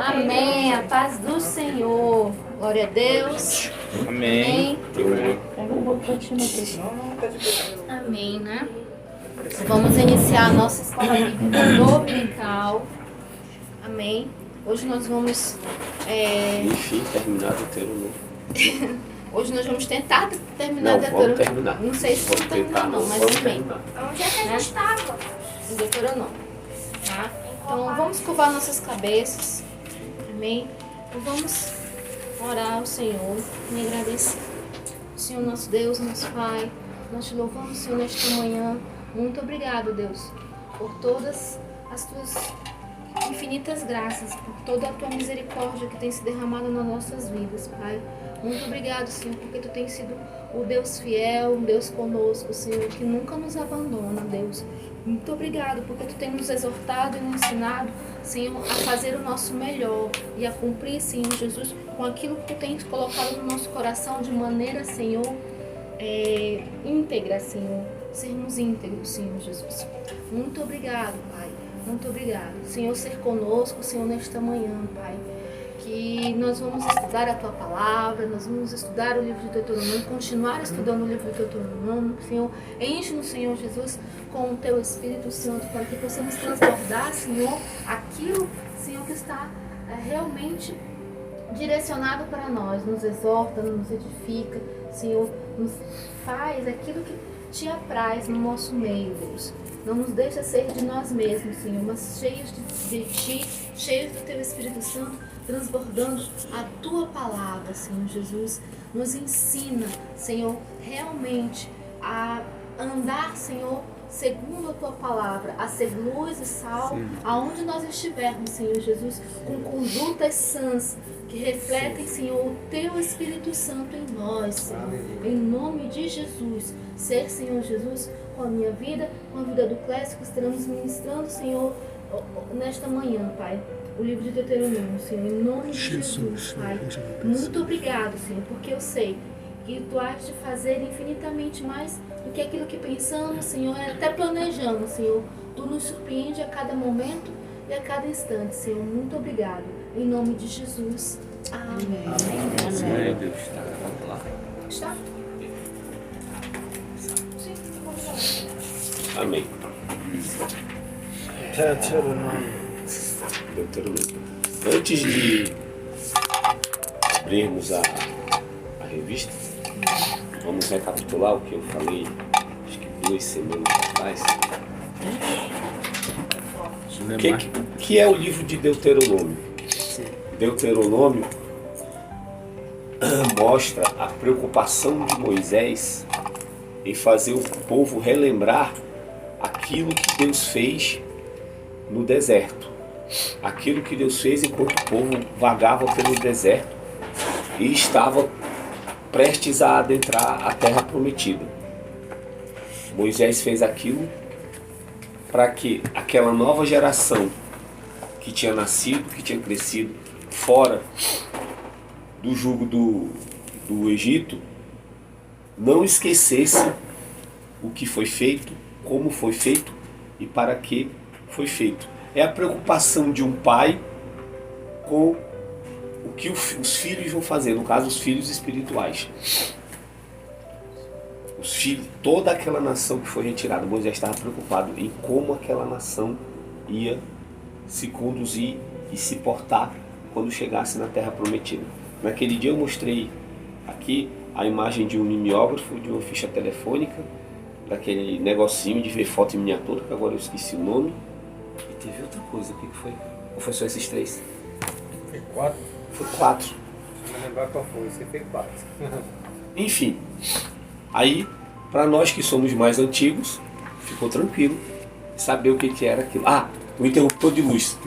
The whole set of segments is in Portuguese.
Amém. A paz do Senhor. Glória a Deus. Amém. Pega um pouco para te meter. Amém, né? Vamos iniciar a nossa escola bíblica dominical. Amém. Hoje nós vamos... Enfim, terminar o Deuteronômio. Hoje nós vamos tentar terminar Não, o vamos Deuteronômio. terminar. Não sei se vamos terminar não, mas vamos amém. terminar. Onde é que a gente estava? Em Deuteronômio. Tá? Então vamos curvar nossas cabeças. Amém. E vamos orar ao Senhor e agradecer. Senhor nosso Deus, nosso Pai, nós te louvamos, Senhor, nesta manhã. Muito obrigado, Deus, por todas as tuas infinitas graças, por toda a tua misericórdia que tem se derramado nas nossas vidas, Pai. Muito obrigado, Senhor, porque tu tens sido o Deus fiel, um Deus conosco, Senhor, que nunca nos abandona, Deus. Muito obrigado, porque tu tens nos exortado e nos ensinado, Senhor, a fazer o nosso melhor e a cumprir, Senhor Jesus, com aquilo que tu tens colocado no nosso coração de maneira, Senhor, íntegra, Senhor. Sermos íntegros, Senhor Jesus. Muito obrigado, Pai. Muito obrigado. Senhor, ser conosco, Senhor, nesta manhã, Pai. Que nós vamos estudar a Tua Palavra, nós vamos estudar o livro de Deuteronômio, continuar estudando o livro de Deuteronômio. Senhor, enche-nos, Senhor Jesus, com o Teu Espírito Santo, para que possamos transbordar, Senhor, aquilo, Senhor, que está realmente direcionado para nós. Nos exorta, nos edifica, Senhor, nos faz aquilo que Te apraz no nosso meio, Deus. Não nos deixa ser de nós mesmos, Senhor, mas cheios de Ti, cheios do Teu Espírito Santo, transbordando a Tua Palavra, Senhor Jesus. Nos ensina, Senhor, realmente a andar, Senhor, segundo a Tua Palavra, a ser luz e sal, aonde nós estivermos, Senhor Jesus, com condutas sãs, que refletem, Senhor, o Teu Espírito Santo em nós, Senhor. Em nome de Jesus. Ser, Senhor Jesus, com a minha vida, com a vida do Clécio, que estaremos ministrando, Senhor, nesta manhã, Pai. O livro de Deuteronômio, Senhor, em nome de Jesus, Pai. Muito obrigado, Senhor, porque eu sei que Tu has de fazer infinitamente mais do que aquilo que pensamos, Senhor, e até planejamos, Senhor. Tu nos surpreende a cada momento e a cada instante, Senhor. Muito obrigado. Em nome de Jesus. Amém. Glória a Deus. Está gravando lá. Está? Amém. Deuteronômio. Antes de abrirmos a revista, vamos recapitular o que eu falei, acho que 2 semanas atrás. O que é o livro de Deuteronômio? Deuteronômio mostra a preocupação de Moisés em fazer o povo relembrar aquilo que Deus fez no deserto. Aquilo que Deus fez enquanto o povo vagava pelo deserto e estava prestes a adentrar a terra prometida. Moisés fez aquilo para que aquela nova geração que tinha nascido, que tinha crescido fora do jugo do Egito, não esquecesse o que foi feito, como foi feito e para que foi feito. É a preocupação de um pai com o que os filhos vão fazer, no caso os filhos espirituais. Os filhos, toda aquela nação que foi retirada, Moisés estava preocupado em como aquela nação ia se conduzir e se portar quando chegasse na terra prometida. Naquele dia eu mostrei aqui a imagem de um mimeógrafo, de uma ficha telefônica, daquele negocinho de ver foto em miniatura, que agora eu esqueci o nome. E teve outra coisa, o que foi? Ou foi só esses 3? Foi 4? Foi 4. Não vou lembrar qual foi, você fez 4. Enfim, aí, para nós que somos mais antigos, ficou tranquilo saber o que era aquilo. Ah, o interruptor de luz.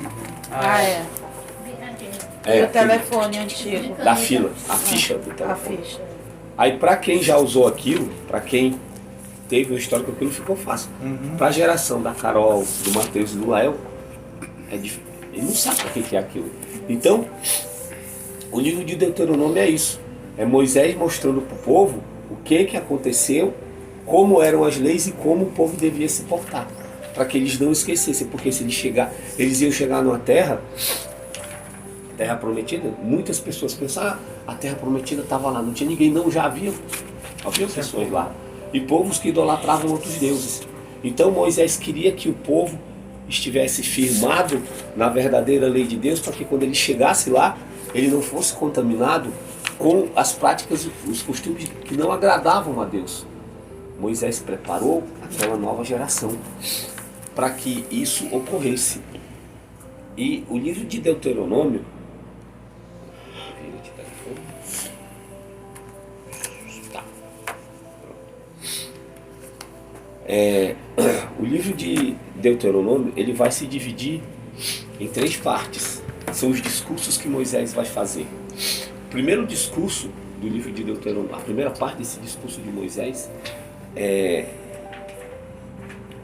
O telefone antigo. Da fila, a ficha do A telefone. ficha. Aí para quem já usou aquilo, para quem teve um histórico, aquilo ficou fácil. Para a geração da Carol, do Matheus e do Lael, ele não sabe o que é aquilo. Então, o livro de Deuteronômio é isso. É Moisés mostrando para o povo o que aconteceu, como eram as leis e como o povo devia se portar. Para que eles não esquecessem, porque se eles iam chegar numa terra Terra Prometida, muitas pessoas pensam, a Terra Prometida estava lá, não tinha ninguém, não, já havia pessoas lá. E povos que idolatravam outros deuses. Então Moisés queria que o povo estivesse firmado na verdadeira lei de Deus, para que quando ele chegasse lá, ele não fosse contaminado com as práticas, os costumes que não agradavam a Deus. Moisés preparou aquela nova geração para que isso ocorresse. E o livro de Deuteronômio, o livro de Deuteronômio, ele vai se dividir em 3 partes. São os discursos que Moisés vai fazer. O primeiro discurso do livro de Deuteronômio, a primeira parte desse discurso de Moisés,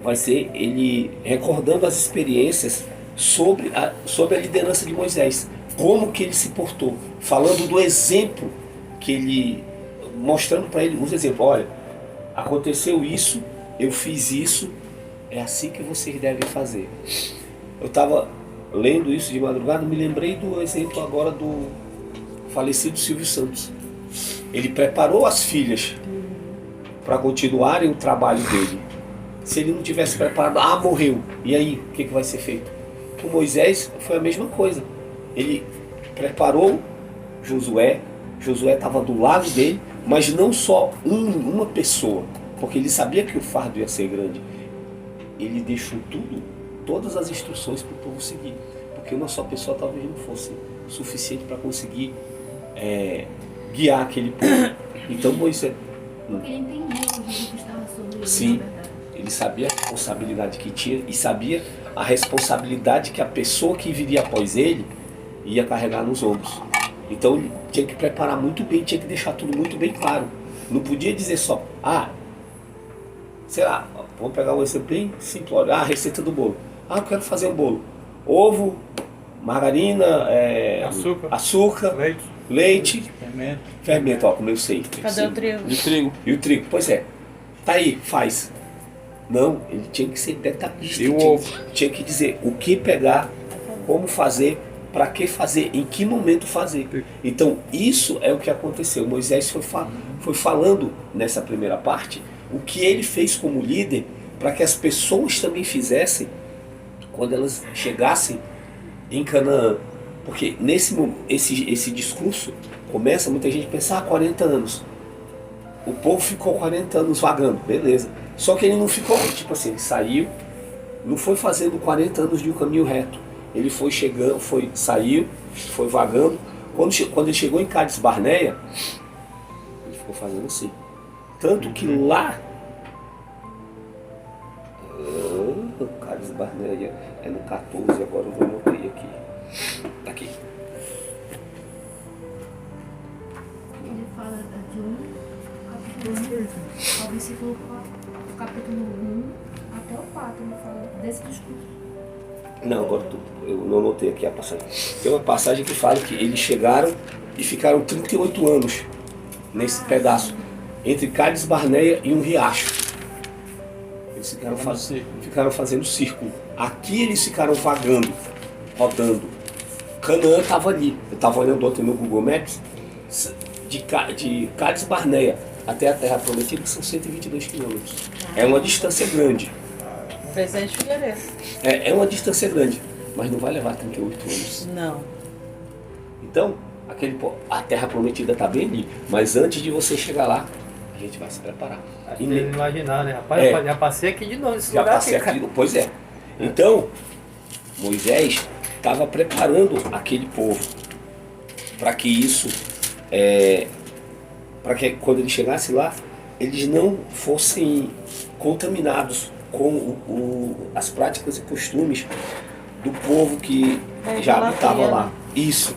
vai ser ele recordando as experiências sobre a liderança de Moisés, como que ele se portou, falando do exemplo que ele, mostrando para ele os exemplos. Olha, aconteceu isso, eu fiz isso, é assim que vocês devem fazer. Eu estava lendo isso de madrugada, me lembrei do exemplo agora do falecido Silvio Santos. Ele preparou as filhas para continuarem o trabalho dele. Se ele não tivesse preparado, morreu. E aí, o que vai ser feito? Com Moisés foi a mesma coisa. Ele preparou Josué estava do lado dele, mas não só uma pessoa, porque ele sabia que o fardo ia ser grande. Ele deixou todas as instruções para o povo seguir, porque uma só pessoa talvez não fosse suficiente para conseguir guiar aquele povo. Então Moisés... Porque ele entendia o que estava sobre ele. Sim, ele sabia a responsabilidade que tinha e sabia a responsabilidade que a pessoa que viria após ele ia carregar nos ombros. Então ele tinha que preparar muito bem, tinha que deixar tudo muito bem claro. Não podia dizer só, sei lá, vamos pegar um exemplo bem simples, a receita do bolo. Eu quero fazer um bolo. Ovo, margarina, açúcar, leite, fermento, como eu sei. Cadê o trigo? E o trigo, pois é. Tá aí, faz. Não, ele tinha que ser detalhista. E o ovo? Tinha que dizer o que pegar, como fazer, para que fazer, em que momento fazer. Então, isso é o que aconteceu. Moisés foi falando nessa primeira parte o que ele fez como líder para que as pessoas também fizessem quando elas chegassem em Canaã. Porque esse discurso começa, muita gente pensa, 40 anos. O povo ficou 40 anos vagando, beleza. Só que ele não ficou, tipo assim, ele saiu, não foi fazendo 40 anos de um caminho reto. Ele foi chegando, saiu, foi vagando. Quando ele chegou em Cádiz Barneia, ele ficou fazendo assim. Tanto que lá, Cádiz Barneia é no 14, agora eu vou anotar aqui. Tá aqui. Ele fala de ao versículo 4, capítulo 1 até o 4, ele fala desse discurso. Não, agora eu não anotei aqui a passagem. Tem uma passagem que fala que eles chegaram e ficaram 38 anos nesse pedaço, entre Cádiz Barneia e um riacho. Eles ficaram fazendo círculo. Aqui eles ficaram vagando, rodando. Canaã estava ali. Eu estava olhando ontem no Google Maps, de Cádiz Barneia até a Terra Prometida, que são 122 quilômetros. É uma distância grande. Presente Figueiredo. É uma distância grande, mas não vai levar 38 anos. Não. Então, a Terra Prometida está bem ali, mas antes de você chegar lá, a gente vai se preparar. Acho que imaginar, né? Rapaz, já passei aqui de novo nesse lugar aqui. Pois é. Então, Moisés estava preparando aquele povo para que isso, para que quando ele chegasse lá, eles não fossem contaminados com as práticas e costumes do povo que já habitava lá. Isso.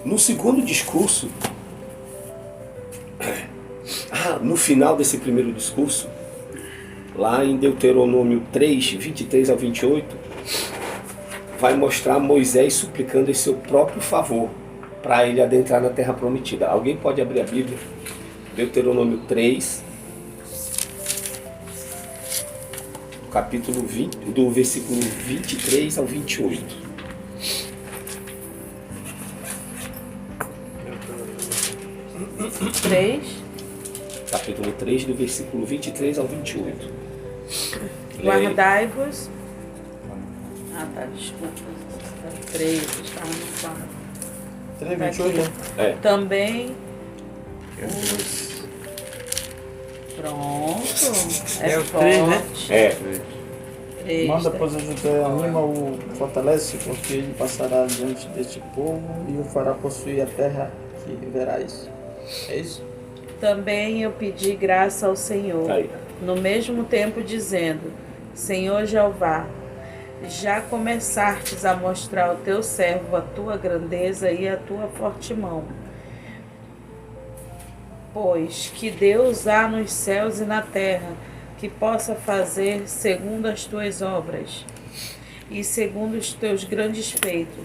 No segundo discurso, no final desse primeiro discurso, lá em Deuteronômio 3, 23 ao 28, vai mostrar Moisés suplicando em seu próprio favor para ele adentrar na Terra Prometida. Alguém pode abrir a Bíblia? Deuteronômio 3. capítulo 20, do versículo 23 ao 28. Capítulo 3, do versículo 23 ao 28. Guardai-vos. Ah, tá, desculpa. 3, estava no 4. 3, 28? É. Também os... Pronto. É o 3, né? forte. É. 3, Manda, pois a José, anima-o, fortalece, porque ele passará diante deste povo e o fará possuir a terra que verás. É isso? Também eu pedi graça ao Senhor, Aí. no mesmo tempo dizendo: Senhor Jeová, já começastes a mostrar ao teu servo a tua grandeza e a tua forte mão. Pois que Deus há nos céus e na terra, que possa fazer segundo as tuas obras e segundo os teus grandes feitos.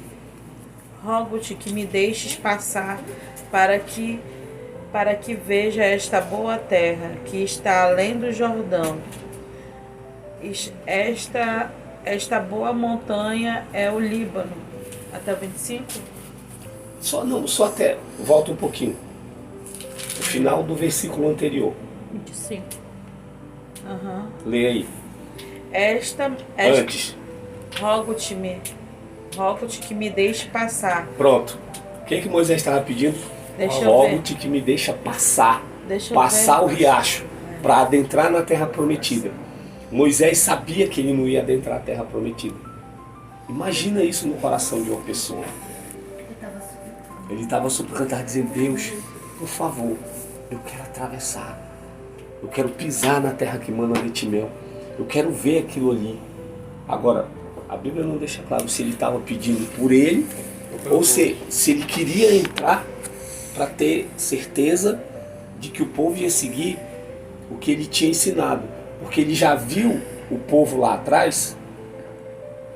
Rogo-te que me deixes passar para que veja esta boa terra que está além do Jordão. Esta boa montanha é o Líbano. Até o 25? Só até, volta um pouquinho. O final do versículo anterior. 25. Aham. Lê aí. Antes. Rogo-te que me deixe passar. Pronto. O que Moisés estava pedindo? Deixa eu ver. Rogo-te que me deixa passar. Deixa eu Passar ver. o riacho para adentrar na terra prometida. Moisés sabia que ele não ia adentrar a terra prometida. Imagina isso no coração de uma pessoa. Ele estava suplicando, dizendo: Deus, por favor, eu quero atravessar. Eu quero pisar na terra que mana leite e mel. Eu quero ver aquilo ali. Agora, a Bíblia não deixa claro se ele estava pedindo por ele ou se ele queria entrar para ter certeza de que o povo ia seguir o que ele tinha ensinado. Porque ele já viu o povo lá atrás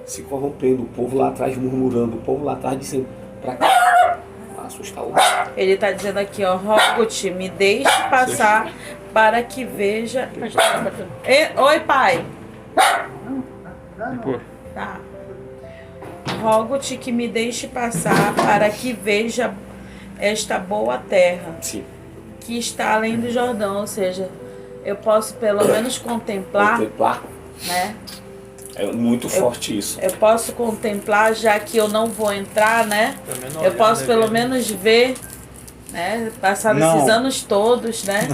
se corrompendo, o povo lá atrás murmurando, o povo lá atrás dizendo: para cá, assustar o outro. Ele está dizendo aqui, ó, rogo-te, me deixe passar para que veja... Oi, pai. Tá. Rogo-te que me deixe passar para que veja esta boa terra. Sim. Que está além do Jordão, ou seja, eu posso pelo menos contemplar, né? É muito forte isso. Eu posso contemplar, já que eu não vou entrar, né? Eu posso pelo menos ver, né? Passar nesses anos todos, né?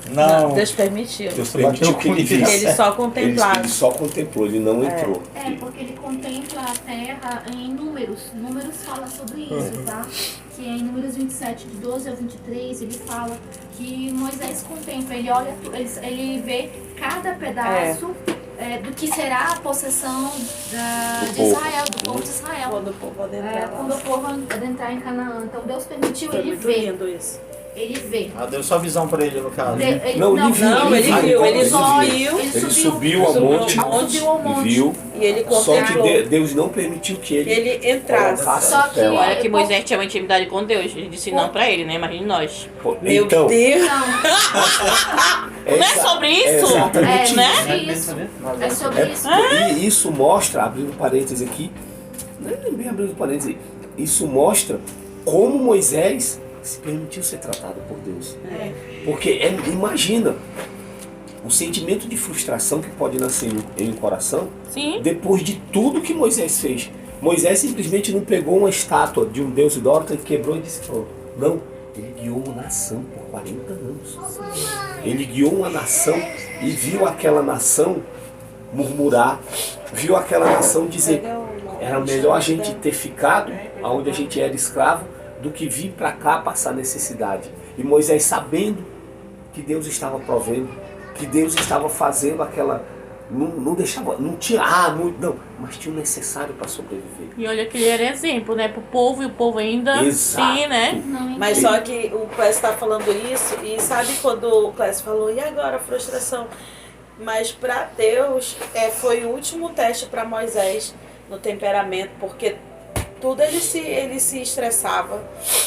Não. Deus permitiu. Deus permitiu que ele visse. Ele só contemplava. Ele só contemplou, ele não entrou. É, porque ele contempla a terra em números. Números fala sobre isso, tá? Que em Números 27, de 12 ao 23, ele fala que Moisés contempla, ele olha, ele vê cada pedaço do que será a possessão de Israel, do povo de Israel. Quando o povo adentrar. Quando o povo adentrar em Canaã. Então Deus permitiu ele muito ver. lindo isso. Ele vê. Deu só visão para ele, no caso. Ele subiu ao monte e viu. E ele Só contemplou. que Deus não permitiu que ele entrasse. Só que Olha que Moisés tinha uma intimidade com Deus. Ele disse não pra ele, né? Imagine nós. Meu Então, Deus! Não é sobre isso? exatamente né? É sobre isso. E isso mostra, abrindo parênteses aqui, nem bem abrindo parênteses, isso mostra como Moisés se permitiu ser tratado por Deus. Porque imagina o sentimento de frustração que pode nascer em um coração. Sim. Depois de tudo que Moisés fez. Moisés simplesmente não pegou uma estátua de um deus idólatra e quebrou e disse pronto. Não, ele guiou uma nação por 40 anos. Ele guiou uma nação e viu aquela nação murmurar, viu aquela nação dizer: era melhor a gente ter ficado onde a gente era escravo do que vir para cá passar necessidade. E Moisés, sabendo que Deus estava provendo, que Deus estava fazendo aquela... Não deixava... Não tinha... não, mas tinha o necessário para sobreviver. E olha que ele era exemplo, né? Pro povo, e o povo ainda Exato. sim, né? Mas só que o Clécio está falando isso, e sabe quando o Clécio falou, e agora a frustração? Mas para Deus foi o último teste para Moisés no temperamento, porque tudo ele se estressava,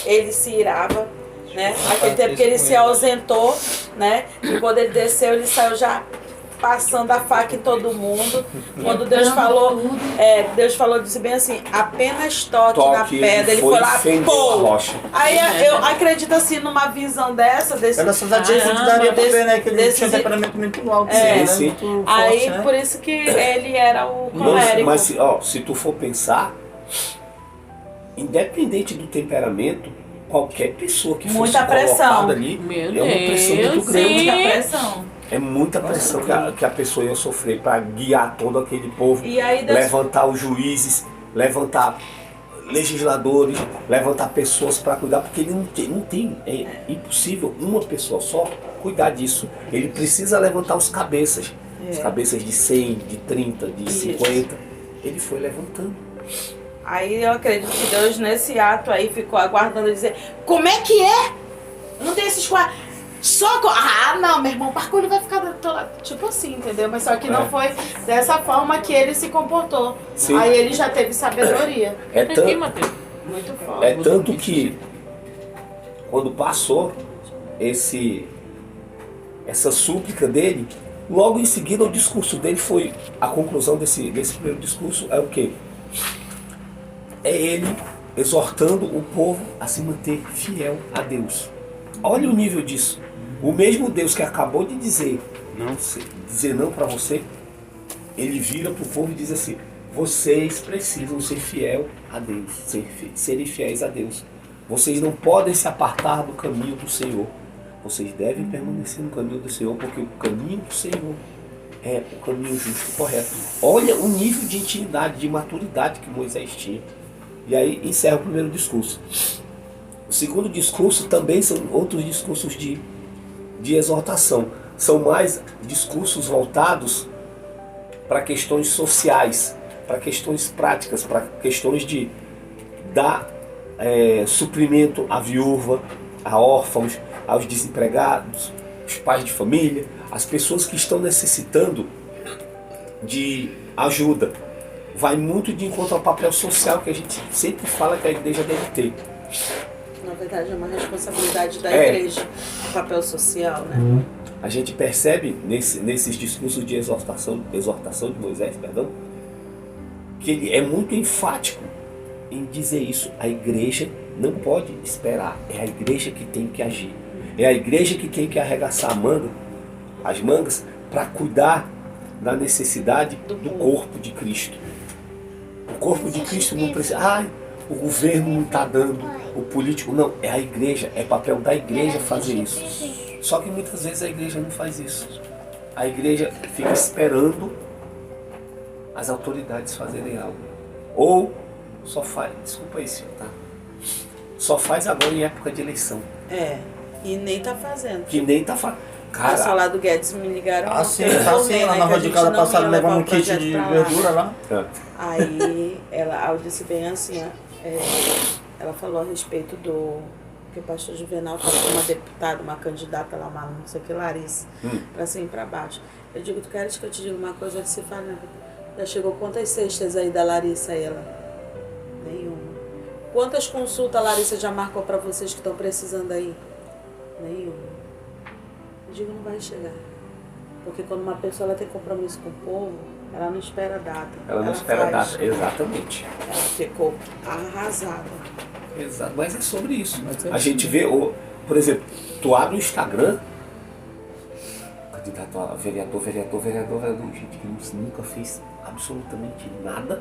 ele se irava, né? Aquele tempo que ele se ausentou, né? E quando ele desceu, ele saiu já passando a faca em todo mundo. Quando Deus falou, Deus falou, disse bem assim, apenas toque na pedra. Ele foi lá, pô! Aí eu acredito assim, numa visão dessa, desse... Essas atitudes daria pra ver, né? Que ele tinha um temperamento muito alto. Sim. Muito aí, forte, né? por isso que ele era o colérico. Mas se tu for pensar, independente do temperamento, qualquer pessoa que fosse colocada ali é uma pressão muito grande. Muita pressão. É muita pressão que a pessoa ia sofrer para guiar todo aquele povo, E aí Deus... levantar os juízes, levantar legisladores, levantar pessoas para cuidar, porque ele não tem, é impossível uma pessoa só cuidar disso. Ele precisa levantar os cabeças de 100, de 30, de 50. Ele foi levantando. Aí eu acredito que Deus nesse ato aí ficou aguardando e dizer, como é que é? Não tem esses quadros. Não, meu irmão, o parkour vai ficar tipo assim, entendeu? Mas só que não foi dessa forma que ele se comportou. Sim. Aí ele já teve sabedoria. Muito forte. É tanto que quando passou essa súplica dele, logo em seguida o discurso dele foi, a conclusão desse primeiro discurso é o quê? É ele exortando o povo a se manter fiel a Deus. Olha o nível disso. O mesmo Deus que acabou de dizer não para você, ele vira para o povo e diz assim, vocês precisam ser fiel a Deus, serem fiéis a Deus. Vocês não podem se apartar do caminho do Senhor. Vocês devem permanecer no caminho do Senhor, porque o caminho do Senhor é o caminho justo e correto. Olha o nível de intimidade, de maturidade que Moisés tinha. E aí encerra o primeiro discurso. O segundo discurso também são outros discursos de exortação. São mais discursos voltados para questões sociais, para questões práticas, para questões de dar suprimento à viúva, a órfãos, aos desempregados, os pais de família, as pessoas que estão necessitando de ajuda. Vai muito de encontro ao papel social que a gente sempre fala que a igreja deve ter. Na verdade é uma responsabilidade da igreja, o papel social, né? A gente percebe nesses discursos de exortação de Moisés, que ele é muito enfático em dizer isso. A igreja não pode esperar, é a igreja que tem que agir. É a igreja que tem que arregaçar as mangas para cuidar da necessidade do corpo de Cristo. O corpo de Cristo não precisa... o governo não está dando, o político... Não, é a igreja, é papel da igreja fazer isso. Só que muitas vezes a igreja não faz isso. A igreja fica esperando as autoridades fazerem algo. Ou só faz... Desculpa isso, tá? Só faz agora em época de eleição. E nem tá fazendo. Que nem tá fazendo. Cara, as lá do Guedes me ligaram. Sim, lá na Radicada passada levando um kit de verdura lá. Aí eu disse bem assim, ela falou a respeito do que o pastor Juvenal estava com uma deputada, uma candidata lá, não sei o que, Larissa, pra cima e pra baixo. Eu digo, tu queres que eu te diga uma coisa? Eu disse, fala, já chegou quantas cestas aí da Larissa? Aí ela, nenhuma. Quantas consultas a Larissa já marcou pra vocês que estão precisando aí? Nenhuma. Eu digo, não vai chegar. Porque quando uma pessoa ela tem compromisso com o povo, ela não espera data. Ela não espera data, exatamente. Ela ficou arrasada. Exato, mas é sobre isso. A gente vê, por exemplo, tu abre o Instagram, candidato a vereador, gente que nunca fez absolutamente nada,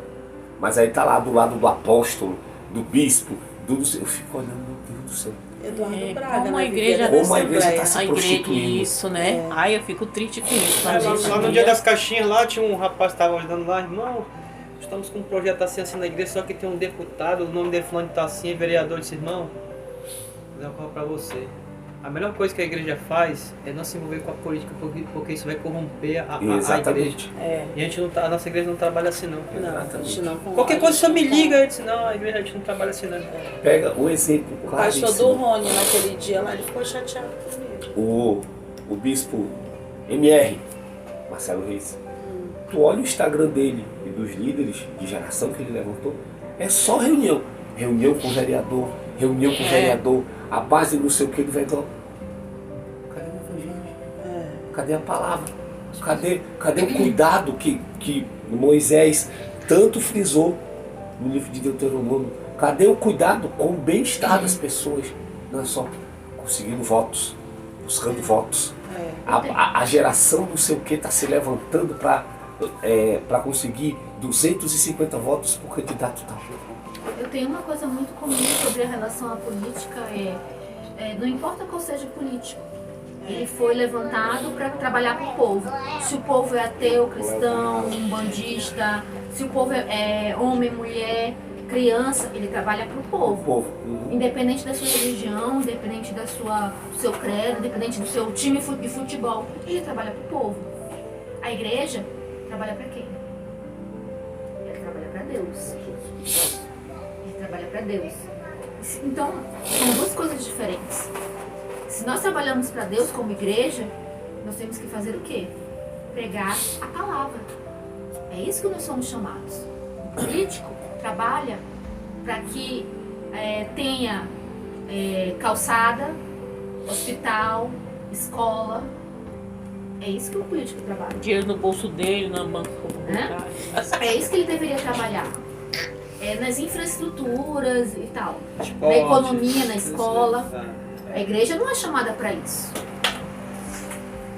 mas aí tá lá do lado do apóstolo, do bispo, eu fico olhando, meu Deus do céu. Eduardo Braga, como a igreja tá se prostituindo. Isso, né? Ai, eu fico triste com isso. Lá no dia das caixinhas, lá tinha um rapaz que estava ajudando lá, irmão, estamos com um projeto assim na igreja, só que tem um deputado, o nome dele fulano tá assim, vereador, disse, irmão, vou dar uma coisa pra você. A melhor coisa que a igreja faz é não se envolver com a política, porque isso vai corromper a igreja. E a nossa igreja não trabalha assim não. Qualquer coisa só me liga, eu disse, não, a igreja a gente não trabalha assim não. Pega um exemplo claro. O pastor do Rony, naquele dia lá, ele ficou chateado comigo. O bispo MR, Marcelo Reis, tu olha o Instagram dele e dos líderes de geração que ele levantou, é só reunião. Reunião com o vereador, a base não sei o que do vereador. Cadê o evangelho? Cadê a palavra? Cadê o cuidado que Moisés tanto frisou no livro de Deuteronômio? Cadê o cuidado com o bem-estar das pessoas? Não é só conseguindo votos, buscando votos. A geração não sei o que está se levantando para conseguir 250 votos por candidato tal. Eu tenho uma coisa muito comum sobre a relação à política, não importa qual seja o político, ele foi levantado para trabalhar para o povo. Se o povo é ateu, cristão, umbandista, se o povo é homem, mulher, criança, ele trabalha para o povo. Independente da sua religião, independente do seu credo, independente do seu time de futebol, ele trabalha para o povo. A igreja trabalha para quem? Ele trabalha para Deus. Ele trabalha para Deus. Então, são duas coisas diferentes. Se nós trabalhamos para Deus como igreja, nós temos que fazer o quê? Pregar a palavra. É isso que nós somos chamados. O político trabalha para que tenha calçada, hospital, escola. É isso que o político trabalha. Dinheiro no bolso dele, na banca comunitária. É isso que ele deveria trabalhar. Nas infraestruturas e tal. Esporte, na economia, na escola. A igreja não é chamada para isso.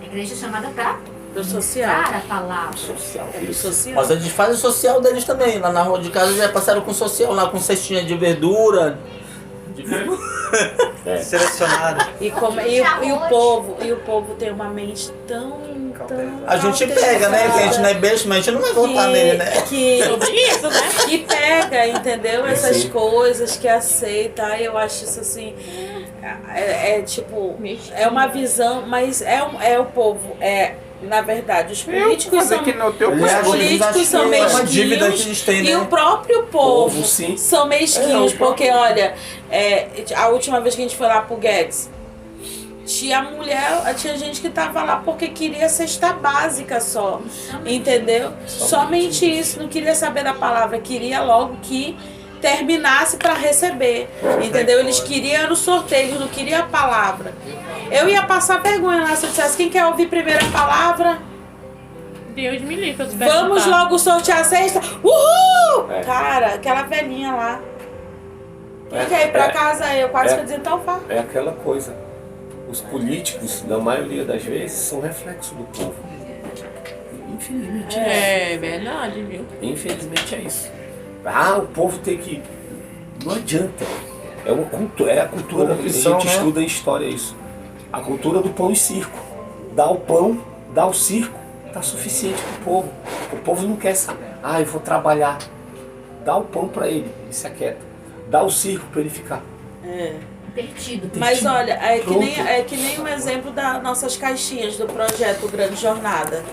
A igreja é chamada para Do social. a palavra. Do social. Mas eles fazem o social deles também. Lá na rua de casa já passaram com social, lá com cestinha de verdura. Selecionado. E o povo tem uma mente tão A gente pega, né? Que a gente não é besta, mas a gente não vai votar nele, né? Isso, né? Que pega, entendeu? Essas coisas, que aceita. Aí eu acho isso assim. Tipo, é uma visão, mas é o povo. Na verdade, os políticos são. Os políticos são É uma dívida que mesquinhos eles têm, né? e o próprio povo sim. são mesquinhos, porque olha, a última vez que a gente foi lá pro Guedes, tinha gente que tava lá porque queria cesta básica só, entendeu? Somente isso, não queria saber da palavra, queria logo que terminasse para receber, entendeu? Eles queriam o sorteio, eles não queriam a palavra. Eu ia passar vergonha lá se eu dissesse: quem quer ouvir primeiro a palavra? Deus me livre. Vamos logo sortear a cesta. Uhul! Cara, aquela velhinha lá. Quem quer ir pra casa? Eu quase que eu dizia: então vá. É aquela coisa. Os políticos, na maioria das vezes, são reflexo do povo. Infelizmente É verdade, viu? Infelizmente é isso. O povo tem que... Não adianta. É uma cultura, a cultura, a gente estuda em história isso. A cultura do pão e circo. Dá o pão, dá o circo, tá suficiente pro povo. O povo não quer saber. Eu vou trabalhar. Dá o pão para ele se aquieta. Dá o circo para ele ficar. Perdido. Mas olha, é que nem um exemplo das nossas caixinhas do projeto Grande Jornada.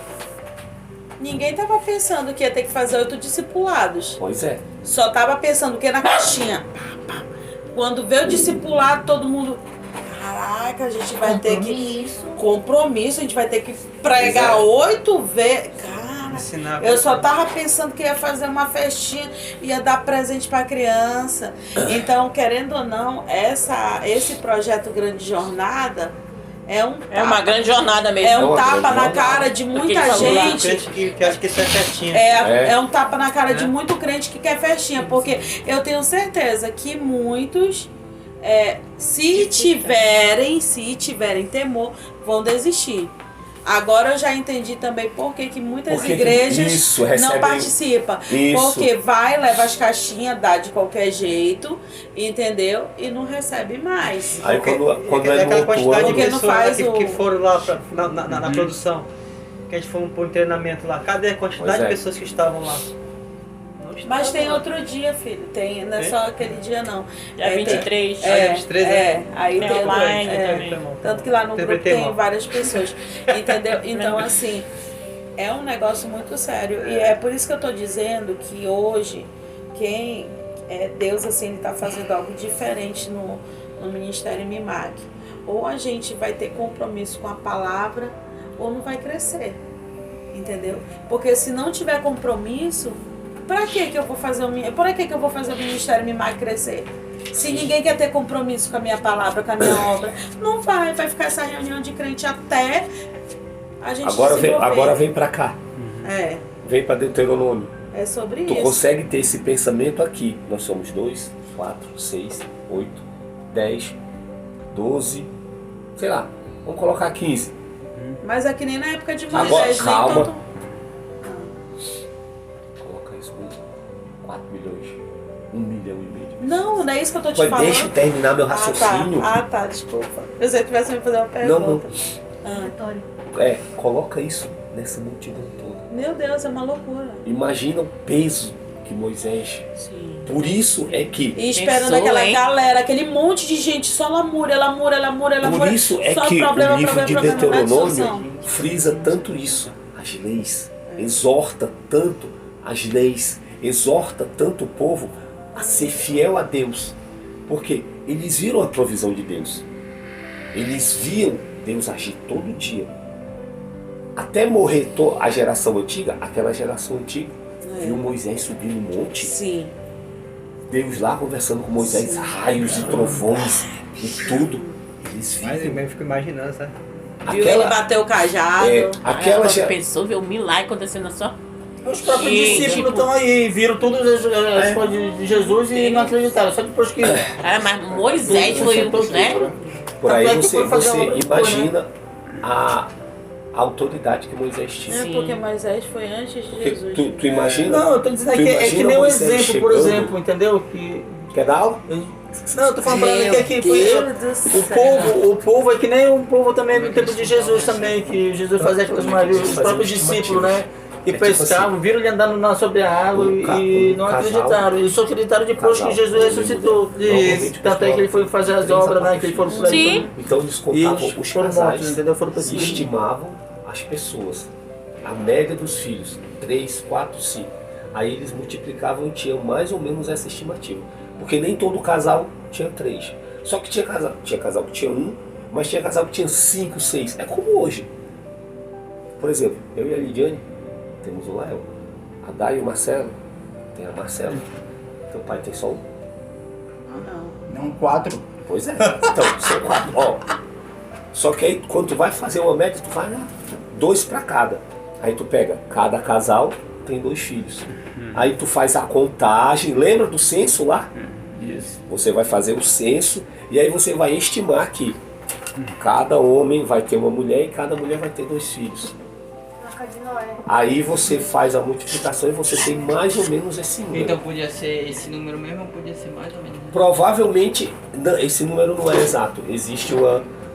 Ninguém tava pensando que ia ter que fazer 8 discipulados. Pois é. Só tava pensando que na caixinha. Quando veio o discipulado, todo mundo... Caraca, a gente vai ter que... Compromisso, a gente vai ter que pregar 8 vezes. Cara, eu só tava pensando que ia fazer uma festinha, ia dar presente pra criança. Então, querendo ou não, esse projeto Grande Jornada é uma grande jornada mesmo. É um tapa na cara de muita gente. Que acha que isso é festinha. É um tapa na cara de muito crente que quer festinha. Porque eu tenho certeza que muitos, se tiverem temor, vão desistir. Agora eu já entendi também por que muitas igrejas não participam. Porque vai, leva as caixinhas, dá de qualquer jeito, entendeu? E não recebe mais. Aí quando aquela quantidade de pessoas que foram lá na produção, que a gente foi para um treinamento lá, cadê a quantidade de pessoas que estavam lá? Mas tem outro dia, filho. Não é só aquele dia, não. Dia 23. Dia 23, aí tem online também. Tanto que lá no grupo tem várias pessoas. Entendeu? Então, assim, é um negócio muito sério. E é por isso que eu tô dizendo que hoje, Deus, assim, ele tá fazendo algo diferente no Ministério MIMAG. Ou a gente vai ter compromisso com a palavra, ou não vai crescer. Entendeu? Porque se não tiver compromisso... Pra que eu vou fazer o Ministério MIMAG crescer? Se ninguém quer ter compromisso com a minha palavra, com a minha obra, não vai ficar essa reunião de crente até a gente Agora vem para cá. É, Vem para Deuteronômio. é sobre Tu isso. consegue ter esse pensamento aqui. Nós somos 2, 4, 6, 8, 10, 12, sei lá, vamos colocar 15. Mas é que nem na época de Agora, Moisés, nem calma. tanto... Coloca isso com 4 milhões, 1 milhão e meio. Não é isso que eu tô te Mas falando. deixa eu terminar meu raciocínio. Tá, desculpa. Eu sei que tivesse me fazer uma pergunta. Retórico. Coloca isso nessa multidão toda. Meu Deus, é uma loucura. Imagina o peso que Moisés. Sim. Por isso é que. E esperando Pensou, aquela hein? galera, aquele monte de gente, só lamúria. Por isso é só que problema, o livro problema, de problema, Deuteronômio solução. frisa tanto isso. As leis. Exorta tanto as leis. Exorta tanto o povo a ser fiel a Deus. Porque eles viram a provisão de Deus. Eles viam Deus agir todo dia. Até morrer a geração antiga, aquela geração antiga viu Moisés subir no monte. Sim. Deus lá conversando com Moisés, raios e trovões e tudo. Eles Mas viram. eu fico imaginando, sabe? Viu ele bater o cajado. Aquela Ela geração. pensou ver um milagre acontecendo só. Os próprios E, discípulos tipo- estão aí, viram todas as coisas de Jesus e não acreditaram. Só depois que. Mas Moisés foi o, né? Por aí Tanto é que você foi fazer uma obra, imagina a autoridade que Moisés tinha. É porque Moisés foi antes de Porque Jesus. tu imagina. Não, eu tô dizendo tu que é que imagina nem um Moisés exemplo, por chegando. exemplo, entendeu? Que. Quer dar aula? Não, eu tô falando pra ele que aqui foi. Deus do céu. O povo é que nem o povo também no tempo de Jesus também, que Jesus fazia aquelas maravilhas, os próprios discípulos, né? Que tipo pescavam, assim, viram ele andando sobre a água e não casal- acreditaram. Eles só acreditaram depois casal, que Jesus ressuscitou. normalmente Tanto é que ele foi fazer as três obras, né? apóstolos. Que ele foram por aí. Sim. Então eles E contavam eles os foram casais mortos, entendeu? Foram e perseguidos. estimavam as pessoas. A média dos filhos, 3, 4, 5. Aí eles multiplicavam e tinham mais ou menos essa estimativa. Porque nem todo casal tinha 3. Só que tinha casal que tinha 1, mas tinha casal que tinha 5, 6. É como hoje. Por exemplo, eu e a Lidiane temos o Léo. A Day e o Marcelo. Tem a Marcela. Teu pai tem só um? Não, 4. Pois é. Então, são 4. Ó. Só que aí, quando tu vai fazer uma média, tu vai 2 para cada. Aí tu pega, cada casal tem 2 filhos. Aí tu faz a contagem, lembra do censo lá? Isso. Você vai fazer o censo e aí você vai estimar que cada homem vai ter uma mulher e cada mulher vai ter 2 filhos. Arca de Noé. Aí você faz a multiplicação e você tem mais ou menos esse número. Então podia ser esse número mesmo ou podia ser mais ou menos? Né? Provavelmente, esse número não é exato. Existe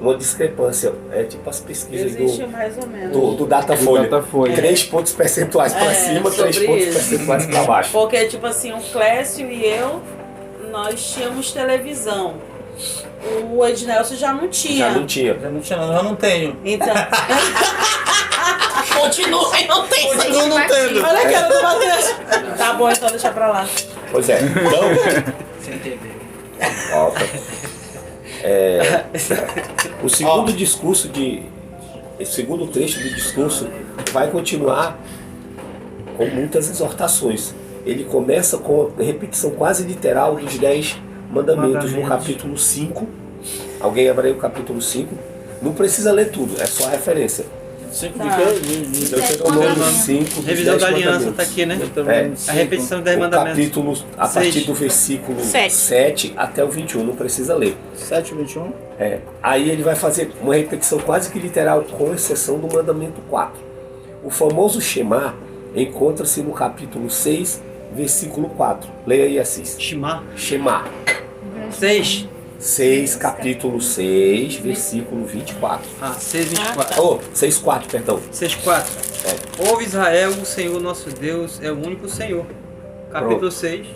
uma discrepância. É tipo as pesquisas Existe mais ou menos. do Datafolha. Do Datafolha. 3 pontos percentuais para É, cima, 3 sobre pontos isso. percentuais para baixo. Porque, tipo assim, o Clécio e eu, nós tínhamos televisão. O Ednelson já não tinha. Já não tinha. Eu não tinha, eu não tenho. Então, Continua e não tem. Eu não tenho. olha a cara do Matheus. Tá bom, então deixa pra lá. Pois é. Então, Sem TV. volta. O segundo discurso esse segundo trecho do discurso vai continuar com muitas exortações. Ele começa com a repetição quase literal dos 10 mandamentos no capítulo 5. Alguém abre aí o capítulo 5. Não precisa ler tudo, é só a referência. 5 Tá. de quê? Deuteronômio 5, dos Revisão 10 da aliança mandamentos. tá aqui, né? É. A repetição dos 10 O mandamentos. capítulo, a partir Seis. do versículo 7. 7 até o 21, não precisa ler. 7, 21. Aí ele vai fazer uma repetição quase que literal, com exceção do mandamento 4. O famoso Shema encontra-se no capítulo 6, versículo 4. Leia aí, Assis. Shema. Shema. 6. 6, capítulo 6, versículo 24. 6, 24. Oh, 6, 4, perdão. 6, 4. Ouve Israel, o Senhor nosso Deus é o único Senhor. Capítulo Pronto. 6.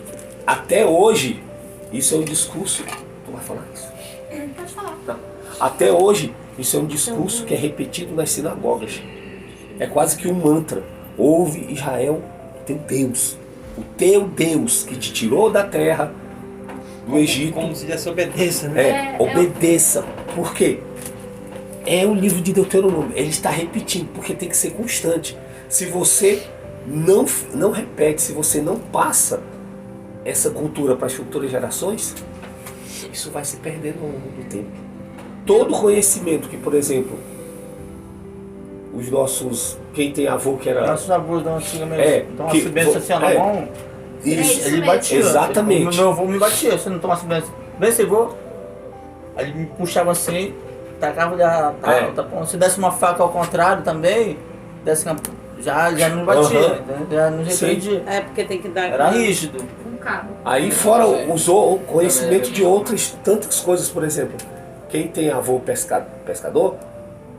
Até hoje, isso é um discurso. Tu vai falar isso? Pode falar. Não. Até hoje, isso é um discurso que é repetido nas sinagogas. É quase que um mantra. Ouve Israel, teu Deus. O teu Deus que te tirou da terra, do Egito. Como se desobedeça, né? Obedeça. Por quê? É o livro de Deuteronômio. Ele está repetindo, porque tem que ser constante. Se você não repete, se você não passa essa cultura para as futuras gerações, isso vai se perdendo ao longo do tempo. Todo conhecimento que, por exemplo, os nossos, quem tem avô que era... Nossos avós da antigamente que- tomasse benção assim ó, na mão, Isso, isso ele mesmo. batia. Exatamente. O meu avô me batia, se não tomasse benção. Benção, vô. Aí ele me puxava assim, tacava se desse uma faca ao contrário também, desse já não me batia, Aham. né? Já não Sim. repreendia. É porque tem que dar. Era rígido. Um cabo. Aí fora usou o conhecimento de outras tantas coisas, por exemplo, quem tem avô pescador,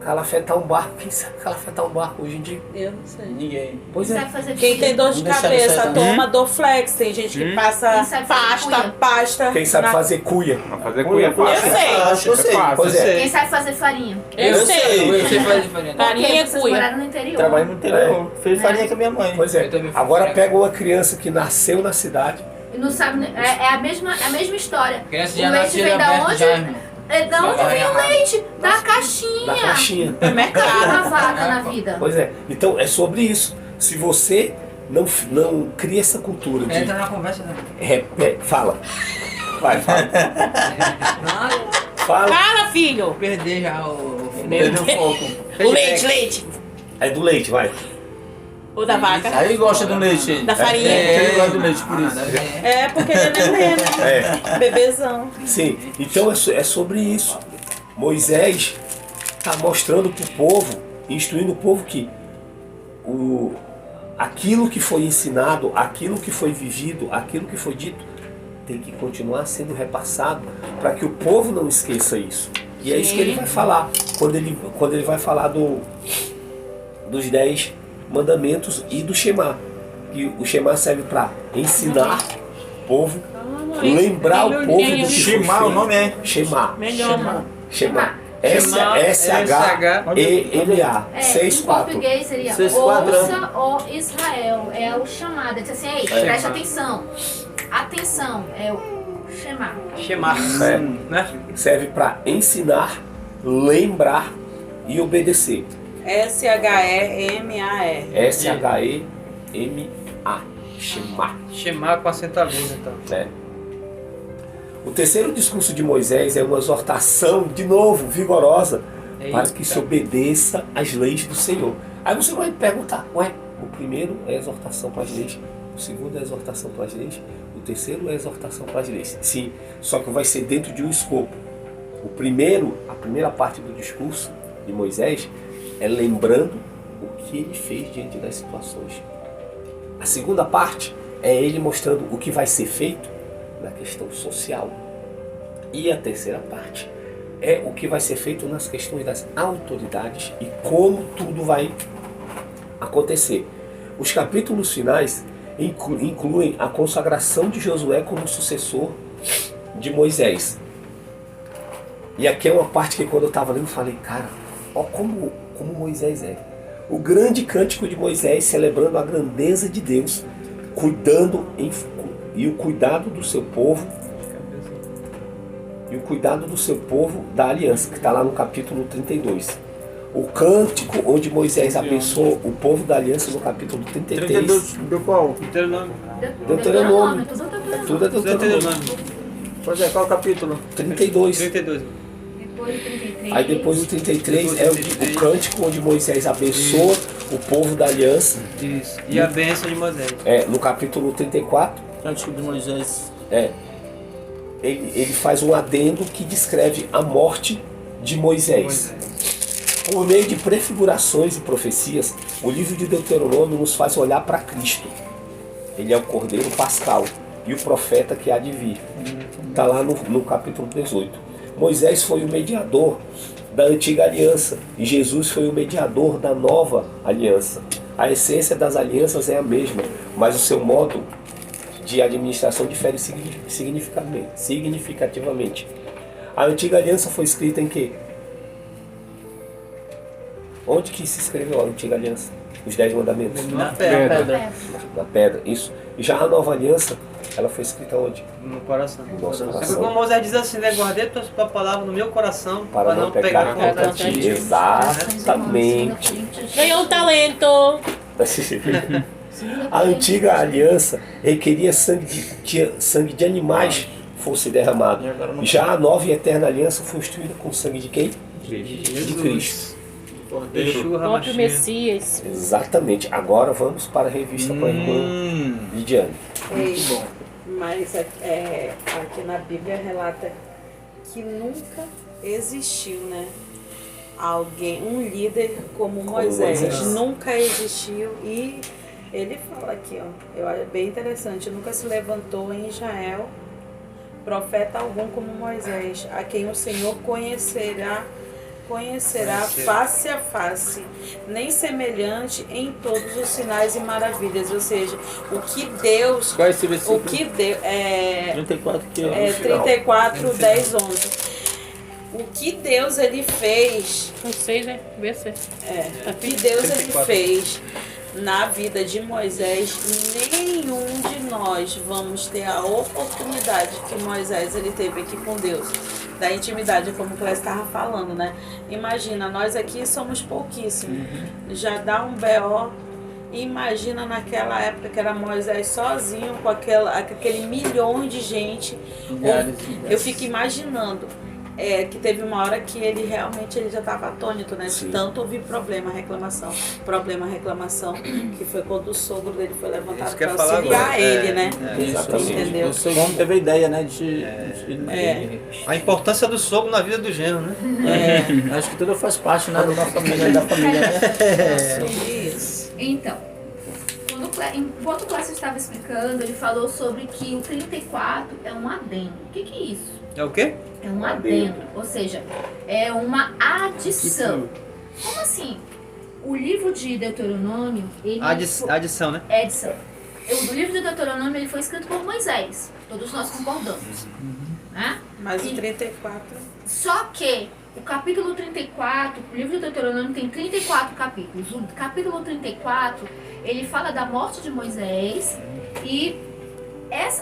calafetar um barco, quem sabe calafetar um barco hoje em dia? Eu não sei. Ninguém. Pois é. Sabe fazer Quem tem dor de Não deixa cabeça, isso aí toma Dorflex. Tem gente que passa Quem sabe fazer cuia? pasta. Quem sabe na- fazer cuia. Pra fazer cuia é Eu fácil. sei. Acho que eu sei. Pois é. Quem sabe fazer farinha? Eu sei. Eu sei fazer diferente. Farinha Porque é vocês cuia. moraram no interior. Trabalhei no interior. Fez farinha com a minha mãe. Pois é. Eu também fui Agora fazer. pega uma criança que nasceu na cidade. E não sabe, é a mesma história. Criança O já leite nasceu vem da aberto onde? já, irmão. Da onde vem o leite? Da Da caixinha. caixinha. Nunca vi uma vaca na vida. Pois é. Então é sobre isso. Se você não cria essa cultura de... Entra na conversa, né? Fala. Vai, fala. Não, Fala. Fala, filho! perder já o... Perdeu o foco. O leite, leite. É do leite, vai. Ou da vaca. Aí gosta do leite. Da farinha. Ele gosta do leite, por isso. É, porque ele é neném, né? É. Bebezão. Sim, então é sobre isso. Moisés está mostrando para o povo, instruindo o povo que aquilo que foi ensinado, aquilo que foi vivido, aquilo que foi dito, tem que continuar sendo repassado para que o povo não esqueça isso. E é isso que ele vai falar quando ele vai falar dos 10 mandamentos e do Shema. E o Shema serve para ensinar o povo, lembrar o povo do que foi Shema, feito. o nome é? Shema. Melhor. Shema. Shema, S-H-E-M-A. Em 6-4. português seria 6-4. ouça, ó Israel. É o chamado. Diz assim, ei, preste atenção. Atenção, é o Shema. Shema. É. Né? Serve para ensinar, lembrar e obedecer. S-H-E-M-A-R. S-H-E-M-A. Shema. Shema com acento agudo, então. Né? O terceiro discurso de Moisés é uma exortação, de novo, vigorosa, para que se obedeça às leis do Senhor. Aí você vai perguntar, o primeiro é a exortação para as leis, o segundo é a exortação para as leis, o terceiro é a exortação para as leis. Sim, só que vai ser dentro de um escopo. A primeira parte do discurso de Moisés é lembrando o que ele fez diante das situações. A segunda parte é ele mostrando o que vai ser feito na questão social. E a terceira parte é o que vai ser feito nas questões das autoridades e como tudo vai acontecer. Os capítulos finais incluem a consagração de Josué como sucessor de Moisés. E aqui é uma parte que quando eu estava lendo eu falei, cara, ó como Moisés é. O grande cântico de Moisés celebrando a grandeza de Deus, e o cuidado do seu povo, da aliança, que está lá no capítulo 32. O cântico onde Moisés abençoou o povo da aliança no capítulo 33. 32 do qual? Deuteronômio. Deuteronômio. Tudo Tudo é Deuteronômio. Pois é, qual o capítulo? 32. 32. Depois do 33. Aí depois do 33 é o cântico onde Moisés abençoa o povo da aliança. Isso. E a bênção de Moisés. No capítulo 34, Cântico de Moisés. ele faz um adendo que descreve a morte de Moisés. Por meio de prefigurações e profecias, o livro de Deuteronômio nos faz olhar para Cristo. Ele é o Cordeiro Pascal e o profeta que há de vir. Está lá no capítulo 18. Moisés foi o mediador da antiga aliança e Jesus foi o mediador da nova aliança. A essência das alianças é a mesma, mas o seu modo de administração difere significativamente. A antiga aliança foi escrita em quê? Onde que se escreveu a antiga aliança? Os 10 mandamentos? Na pedra. Na pedra, isso. E já a nova aliança, ela foi escrita onde? No coração. No nosso É coração. como Moisés diz assim, né? Guardei tua palavra no meu coração Para não pecar contra contra ti. ti. Exatamente. Ganhou um talento. A antiga aliança requeria sangue de animais fosse derramado. Já a nova e eterna aliança foi instituída com sangue de quem? De Cristo. Cordeiro. Yeshua O próprio Hamashiach. Messias. Exatamente. Agora vamos para a revista com a irmã Lidiane. Muito bom. Mas aqui na Bíblia relata que nunca existiu, né? Alguém, um líder como Moisés. Moisés. Nunca existiu. E ele fala aqui, ó, é bem interessante, nunca se levantou em Israel profeta algum como Moisés, a quem o Senhor conhecerá face a face, nem semelhante em todos os sinais e maravilhas. Ou seja, o que Deus, Qual é esse versículo? o que Deus, 34 que é 34, 10, 11. O que Deus ele fez, Não sei, né? Vê se. o que Deus ele 34. fez na vida de Moisés, nenhum de nós vamos ter a oportunidade que Moisés ele teve aqui com Deus, da intimidade, como o Clécio estava falando, né? Imagina, nós aqui somos pouquíssimos, já dá um B.O., imagina naquela época que era Moisés sozinho, com aquele milhões de gente. Eu fico imaginando que teve uma hora que ele realmente já estava atônito, né? De Sim. tanto ouvir problema, reclamação, que foi quando o sogro dele foi levantado Isso que eu para ia falar auxiliar agora. ele, né? Exatamente. Entendeu? O segundo teve a ideia, né? De A importância do sogro na vida do genro, né? acho que tudo faz parte, né? Da família, da família. Isso. Então, enquanto o Clássico estava explicando, ele falou sobre que o 34 é um adendo. O que é isso? É o quê? É um adendo, ou seja, é uma adição. Como assim? O livro de Deuteronômio, ele Adição, né? é adição. O livro de Deuteronômio ele foi escrito por Moisés. Todos nós concordamos. Né? Mas E- o 34. Só que o capítulo 34, o livro de Deuteronômio tem 34 capítulos. O capítulo 34, ele fala da morte de Moisés e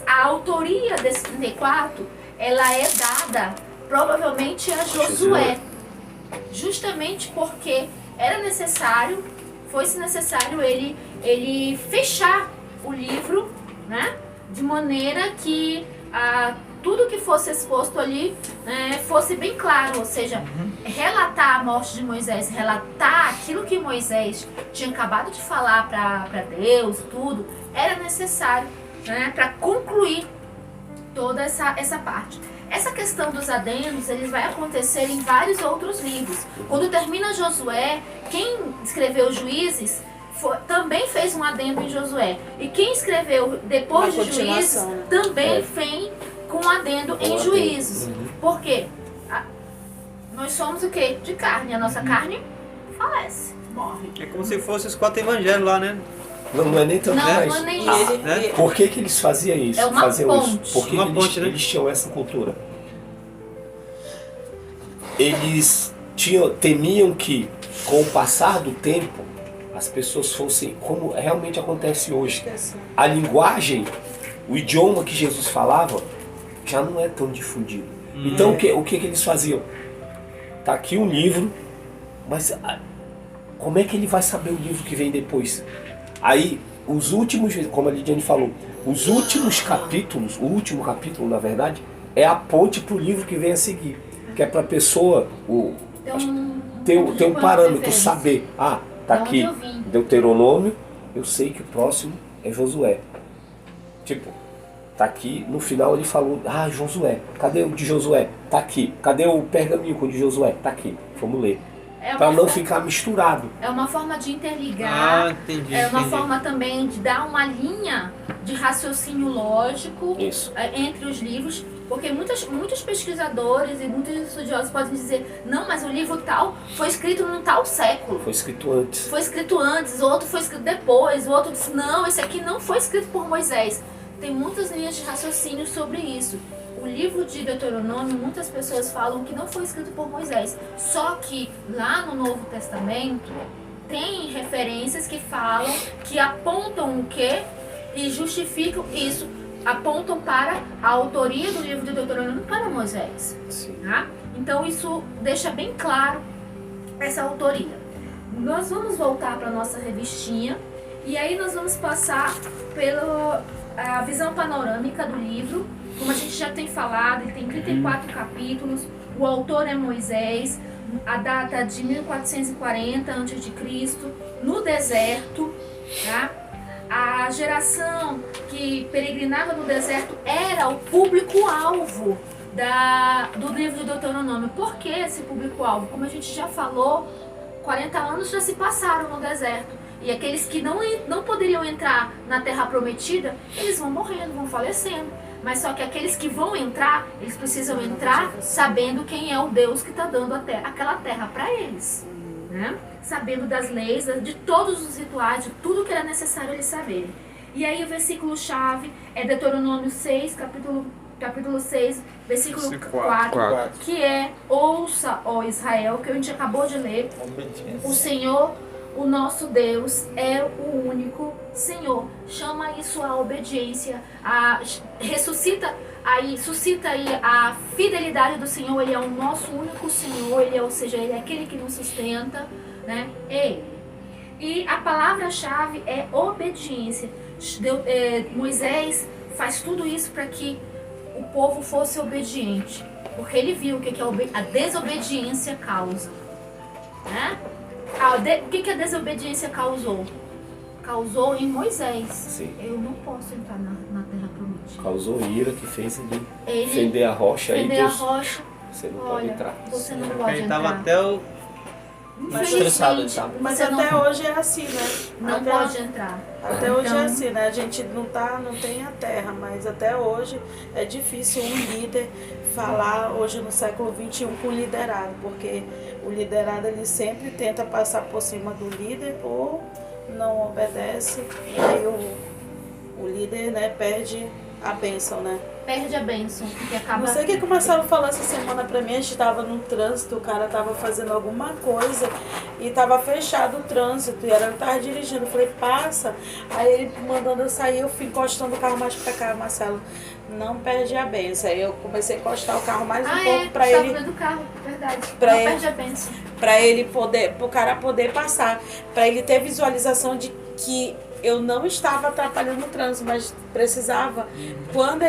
a autoria desse 34, ela é dada provavelmente a Josué. Justamente porque fosse necessário ele fechar o livro, né? De maneira que tudo que fosse exposto ali fosse bem claro, ou seja, relatar a morte de Moisés, relatar aquilo que Moisés tinha acabado de falar para Deus, tudo, era necessário, né, para concluir toda essa parte. Essa questão dos adendos, eles vai acontecer em vários outros livros. Quando termina Josué, quem escreveu Juízes também fez um adendo em Josué. E quem escreveu depois Uma de Juízes continuação, né? também vem com um adendo em adendo. Juízes. Por quê? Nós somos o quê? De carne. A nossa carne falece, morre. É como se fossem os 4 evangelhos lá, né? Não é nem tanto Não, mais. não é nem E isso. né? Por que eles faziam isso? É uma Faziam ponte. isso? Por que Uma eles, ponte, né? eles tinham essa cultura? Eles temiam que, com o passar do tempo, as pessoas fossem, como realmente acontece hoje, a linguagem, o idioma que Jesus falava, já não é tão difundido. Então o que eles faziam? Tá aqui um livro, mas como é que ele vai saber o livro que vem depois? Aí, os últimos, como a Lidiane falou, os últimos capítulos, o último capítulo, na verdade, é a ponte para o livro que vem a seguir. Que é para a pessoa ter um parâmetro, saber. Tá Da onde aqui eu vim. Deuteronômio, eu sei que o próximo é Josué. Tipo, tá aqui, no final ele falou, Josué, cadê o de Josué? Tá aqui. Cadê o pergaminho com o de Josué? Tá aqui, vamos ler. Para não ficar misturado. É uma forma de interligar, Entendi. é uma entendi. forma também de dar uma linha de raciocínio lógico Isso. entre os livros, porque muitos pesquisadores e muitos estudiosos podem dizer, não, mas o livro tal foi escrito num tal século. Foi escrito antes. Foi escrito antes, o outro foi escrito depois, o outro disse, não, esse aqui não foi escrito por Moisés. Tem muitas linhas de raciocínio sobre isso. O livro de Deuteronômio, muitas pessoas falam que não foi escrito por Moisés. Só que lá no Novo Testamento tem referências que falam, que apontam o quê? E justificam isso. Apontam para a autoria do livro de Deuteronômio para Moisés. Sim. Tá? Então isso deixa bem claro essa autoria. Nós vamos voltar para a nossa revistinha e aí nós vamos passar pela visão panorâmica do livro. Como a gente já tem falado, ele tem 34 capítulos, o autor é Moisés. a data de 1440 a.C., no deserto, tá? A geração que peregrinava no deserto era o público-alvo do livro de Deuteronômio. Por que esse público-alvo? Como a gente já falou, 40 anos já se passaram no deserto. E aqueles que não poderiam entrar na terra prometida, eles vão morrendo, vão falecendo. Mas só que aqueles que vão entrar, eles precisam entrar sabendo quem é o Deus que está dando aquela terra para eles. Né? Sabendo das leis, de todos os rituais, de tudo que era necessário eles saberem. E aí o versículo-chave é Deuteronômio 6, capítulo 6, versículo 4, que é: ouça, ó Israel, que a gente acabou de ler, o Senhor, o nosso Deus, é o único Senhor. Chama isso a obediência, suscita aí a fidelidade do Senhor. Ele é o nosso único Senhor, ou seja, Ele é aquele que nos sustenta, né? É Ele. E a palavra-chave é obediência. Moisés faz tudo isso para que o povo fosse obediente, porque ele viu o que a desobediência causa, né? O que a desobediência causou? Causou em Moisés. Sim. Eu não posso entrar na terra prometida. Causou ira, que fez ele fender a rocha. Fender aí Deus, a rocha. você não pode entrar. Você não pode Ele entrar. tava até o... Infelizmente, Mas você até não, hoje é assim, né? não Até- pode entrar. Até hoje Então- é assim, né? A gente não tem a terra, mas até hoje é difícil um líder falar hoje no século XXI com o liderado, porque o liderado ele sempre tenta passar por cima do líder ou não obedece, e aí o líder, né, perde a bênção, né? Perde a bênção, porque acaba... Não sei o que o Marcelo falou essa semana pra mim. A gente tava no trânsito, o cara tava fazendo alguma coisa e tava fechado o trânsito e eu tava dirigindo. Eu falei, passa. Aí ele mandando eu sair, eu fui encostando o carro mais pra cá. Marcelo, não perde a benção. Aí eu comecei a encostar o carro mais um pouco pra ele, do carro, verdade. Pra não ele- perde a bênção. pra ele poder, pro cara poder passar, pra ele ter visualização de que eu não estava atrapalhando o trânsito, mas precisava. Quando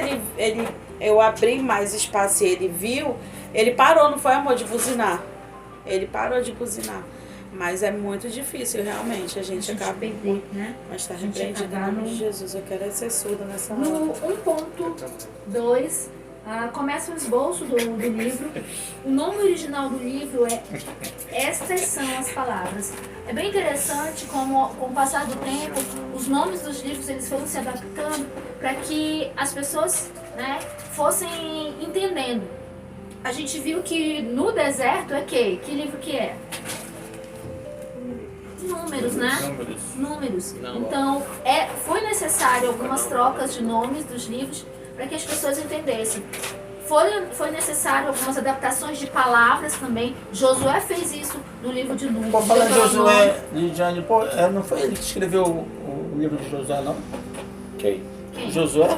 eu abri mais espaço e ele viu, ele parou, não foi, amor, de buzinar. Ele parou de buzinar. Mas é muito difícil, realmente, a gente acaba... perder, né? Mas tá A gente repreendido em acaba nome de no- Jesus. Eu quero ser surda nessa hora. No 1.2, começa o esboço do livro. O nome original do livro é Estas São as Palavras. É bem interessante como, com o passar do tempo, os nomes dos livros eles foram se adaptando para que as pessoas, né, fossem entendendo. A gente viu que no deserto é que livro que é? Números, né? Números. Então, foi necessário algumas trocas de nomes dos livros para que as pessoas entendessem. Foi necessário algumas adaptações de palavras também. Josué fez isso no livro de Números. Por falar em Deuteronômio. Josué, Lidiane, pô, não foi ele que escreveu o livro de Josué, não? Ok. Quem? Josué?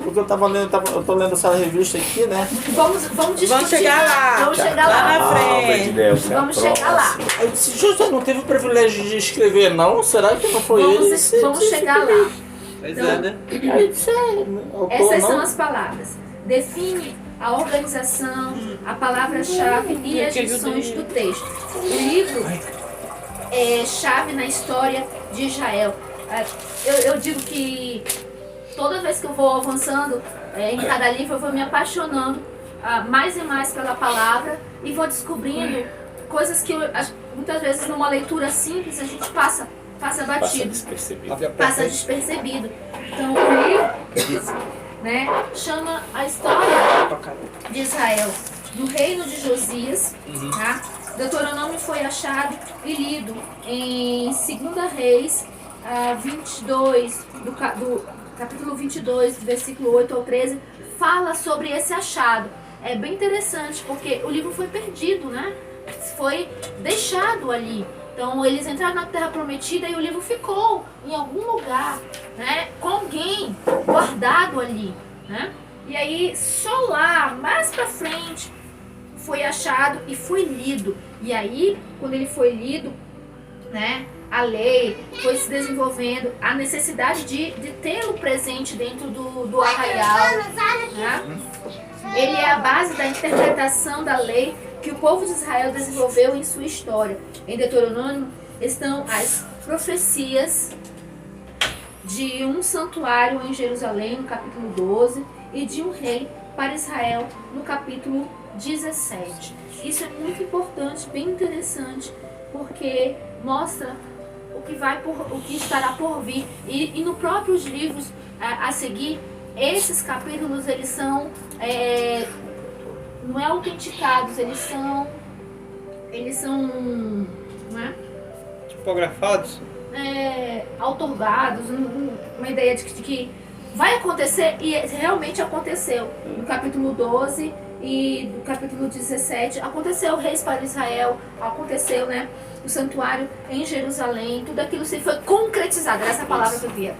Porque eu tava lendo, eu tô lendo essa revista aqui, né? Vamos discutir. Vamos chegar lá. Vamos chegar Lá lá. na frente. Vamos chegar lá. Aí, se Josué não teve o privilégio de escrever, não? Será que não foi ele? Vamos chegar lá. Pois Então, é, né? Aí, sério, autor, Essas não? são as palavras. Define a organização, a palavra-chave e as lições do texto. O livro é chave na história de Israel. Eu digo que toda vez que eu vou avançando em cada livro, eu vou me apaixonando mais e mais pela palavra e vou descobrindo coisas que muitas vezes numa leitura simples a gente passa Passa batido. despercebido. Passa despercebido. Então o livro, né, chama a história de Israel no reino de Josias. Tá? Deuteronômio foi achado e lido em 2 Reis 22, do capítulo 22, versículo 8 ao 13, fala sobre esse achado. É bem interessante porque o livro foi perdido, né? Foi deixado ali. Então eles entraram na Terra Prometida e o livro ficou em algum lugar, né, com alguém guardado ali, né? E aí só lá, mais pra frente, foi achado e foi lido. E aí, quando ele foi lido, né, a lei foi se desenvolvendo, a necessidade de tê-lo presente dentro do arraial, né? Ele é a base da interpretação da lei que que o povo de Israel desenvolveu em sua história. Em Deuteronômio estão as profecias de um santuário em Jerusalém, no capítulo 12, e de um rei para Israel, no capítulo 17. Isso é muito importante, bem interessante, porque mostra o que estará por vir. E no próprios livros a seguir, esses capítulos, eles são não é autenticados, eles são não é? Tipografados? Outorgados, uma ideia de que vai acontecer, e realmente aconteceu. No capítulo 12 e no capítulo 17, aconteceu reis para Israel, aconteceu, né, o santuário em Jerusalém, tudo aquilo se foi concretizado, era essa palavra que eu via.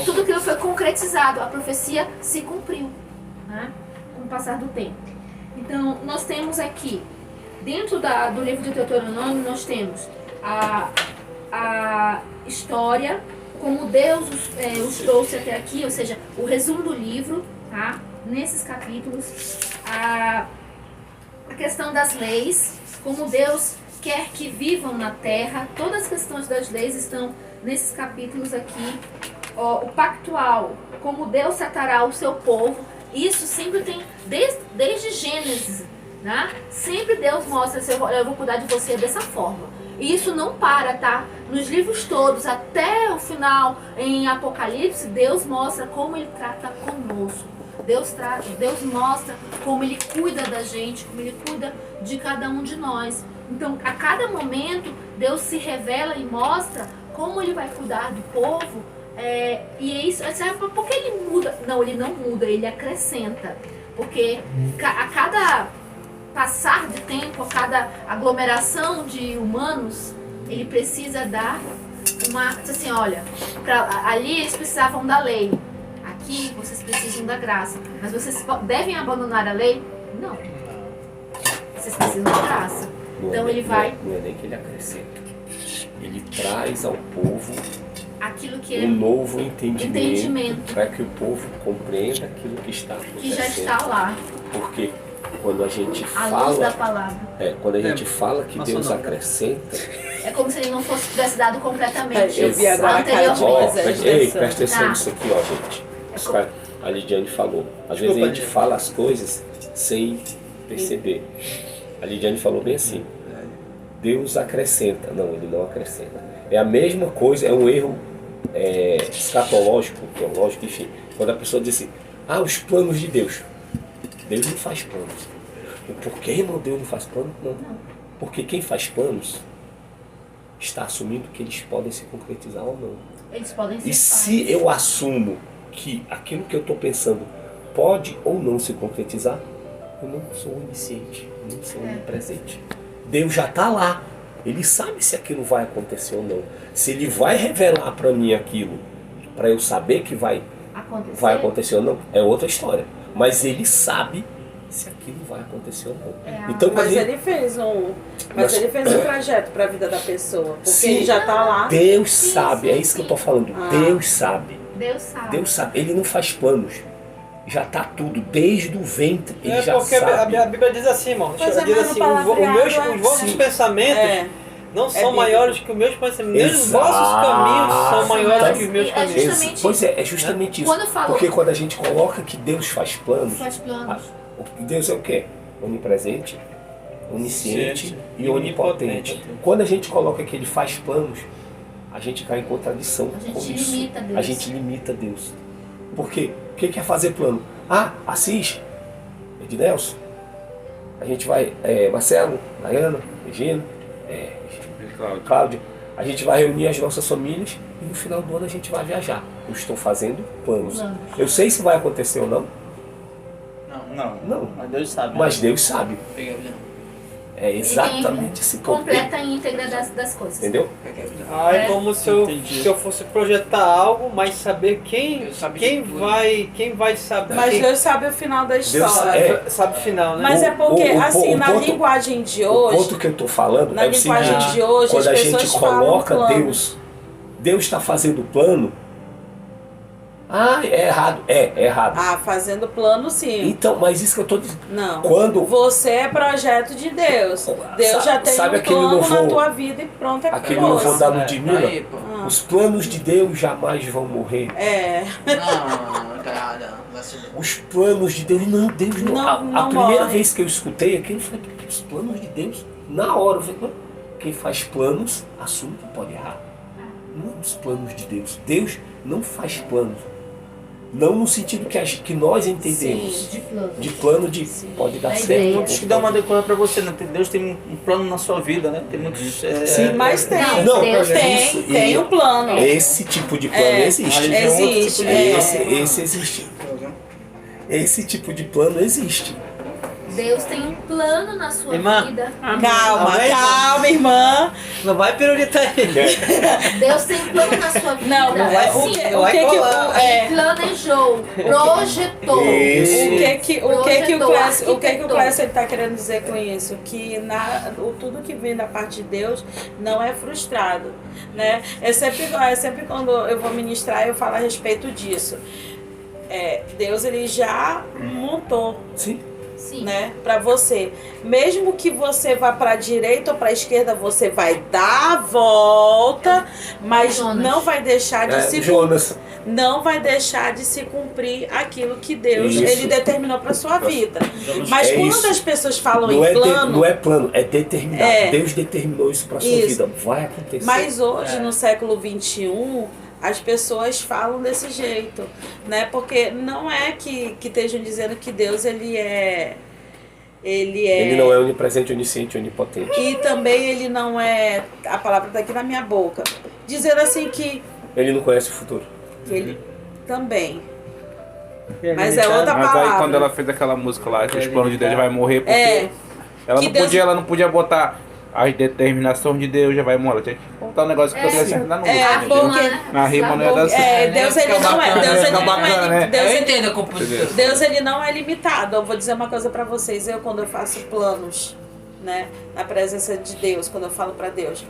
Tudo aquilo foi concretizado, a profecia se cumpriu, né, com o passar do tempo. Então, nós temos aqui, dentro do livro de Deuteronômio, nós temos a história, como Deus os trouxe até aqui, ou seja, o resumo do livro, tá? Nesses capítulos, a questão das leis, como Deus quer que vivam na terra, todas as questões das leis estão nesses capítulos aqui. O pactual, como Deus tratará o seu povo, isso sempre tem, desde Gênesis, né? Sempre Deus mostra, eu vou cuidar de você dessa forma. E isso não para, tá? Nos livros todos, até o final, em Apocalipse, Deus mostra como Ele trata conosco. Deus mostra como Ele cuida da gente, como Ele cuida de cada um de nós. Então, a cada momento, Deus se revela e mostra como Ele vai cuidar do povo. E é isso, por que Ele muda? Não, Ele não muda, Ele acrescenta. Porque a cada passar de tempo, a cada aglomeração de humanos, Ele precisa dar assim, olha, ali eles precisavam da lei, aqui vocês precisam da graça, mas vocês devem abandonar a lei? Não, vocês precisam da graça. Então Ele vai... Não é nem que Ele acrescenta, Ele traz ao povo aquilo que um novo entendimento para que o povo compreenda aquilo que está acontecendo. Que já está lá. Porque quando a gente luz da palavra. Quando a gente fala que Deus acrescenta, é como se Ele não tivesse dado completamente. Eu vi agora a cara de Moisés. Ei, presta atenção nisso aqui, ó, gente. A Lidiane falou. Às vezes a gente fala as coisas sem perceber. A Lidiane falou bem assim: Deus acrescenta. Não, Ele não acrescenta. É a mesma coisa, é um erro escatológico, teológico, enfim. Quando a pessoa diz assim, os planos de Deus. Deus não faz planos. Por que, irmão, Deus não faz planos? Não. Porque quem faz planos está assumindo que eles podem se concretizar ou não. Eles podem ser. E se eu assumo que aquilo que eu estou pensando pode ou não se concretizar, eu não sou onisciente, eu não sou onipresente. Deus já está lá. Ele sabe se aquilo vai acontecer ou não. Se Ele vai revelar para mim aquilo, para eu saber que vai acontecer ou não, é outra história. Mas Ele sabe se aquilo vai acontecer ou não. Então, mas ele fez um trajeto para a vida da pessoa, porque sim, Ele já está lá. Deus sabe, é isso que eu estou falando. Deus sabe. Deus sabe. Ele não faz planos. Já está tudo, desde o ventre, Ele já porque sabe. A Bíblia diz assim, irmão. Pois Diz assim, os vossos pensamentos não são maiores que os meus pensamentos. Nem os vossos caminhos são maiores que os meus caminhos. Pois é justamente isso. Porque quando a gente coloca que Deus faz planos, Deus é o quê? Onipresente, onisciente e onipotente. Quando a gente coloca que Ele faz planos, a gente cai em contradição com isso. A gente limita Deus. Por quê? O que é fazer plano? Assis, Ednelson, a gente vai, Marcelo, Dayana, Regina, Cláudio, a gente vai reunir as nossas famílias e no final do ano a gente vai viajar. Eu estou fazendo planos. Eu sei se vai acontecer ou não. Não. Mas Deus sabe. Mas Deus sabe. É exatamente esse ponto. Completa a íntegra das coisas. Entendeu? É como se eu fosse projetar algo, mas saber quem vai saber. Mas Deus sabe o final da história. Sabe o final, né? Mas é porque, assim, na linguagem de hoje... O ponto que eu estou falando é o seguinte, de hoje, quando a gente coloca Deus está fazendo o plano, Ah, é errado. É errado. Ah, fazendo plano sim. Então, mas isso que eu tô dizendo. Não. Quando. Você é projeto de Deus. Deus já tem sabe um aquele plano louvor- na tua vida e pronto, Aquele acabou. louvor da Ludmilla. Aí, pô. Os planos de Deus jamais vão morrer. É. Não, cara. Os planos de Deus, não, Deus não. Não, a não primeira morre. vez que eu escutei aquilo, eu falei, os planos de Deus, na hora, eu falei, quem faz planos, assume que pode errar. Não os planos de Deus. Deus não faz planos. Não no sentido que nós entendemos. Sim, De plano. De plano de pode dar Da certo. ideia. ou Acho que dá uma pode- decorar pra você, né? Deus tem um plano na sua vida, né? Tem muitos. Sim, Mas tem. Não, Deus isso, tem e o plano. esse tipo de plano É, existe. existe. Esse existe. Esse tipo de plano existe. Deus tem um plano na sua Irmã. vida. Calma, Amém? calma, irmã. Não vai pirulitar aí. Deus tem um plano na sua vida. Não, não vai é. O sim, que, não o vai que que colar. é? Planejou, projetou. Esse- O que que o Projetou, Clécio arquitetou. está querendo dizer com isso? Que tudo que vem da parte de Deus não é frustrado, né? É sempre quando eu vou ministrar eu falo a respeito disso. Deus ele já montou, Sim. Sim. né, para você. Mesmo que você vá para a direita ou para a esquerda, você vai dar a volta, mas Jonas. não vai deixar de Jonas. não vai deixar de se cumprir aquilo que Deus Isso. ele determinou para sua vida. Mas É quando isso. as pessoas falam Não em é, plano, não é plano, é determinado. É. Deus determinou isso para sua Isso. vida. Vai acontecer. mas hoje no século XXI as pessoas falam desse jeito, né? Porque não é que estejam dizendo que Deus ele Ele não é onipresente, onisciente, onipotente. e também ele não é, a palavra está aqui na minha boca, dizendo assim que Ele não conhece o futuro. ele também. É Mas é outra Mas aí palavra. quando ela fez aquela música lá, que os planos de Deus vai morrer, porque É. ela, Que não Deus- podia, ela não podia botar as determinações de Deus, já vai morrer. Ela tinha que botar um negócio que poderia acertar no É, música. porque- Na rima não ia dar certo. Deus ele não é, Deus ele não bacana, né? é, Deus Eu ele entendo a composição. Deus ele não é limitado. Eu vou dizer uma coisa pra vocês. Eu quando eu faço planos, né, na presença de Deus, quando eu falo pra Deus,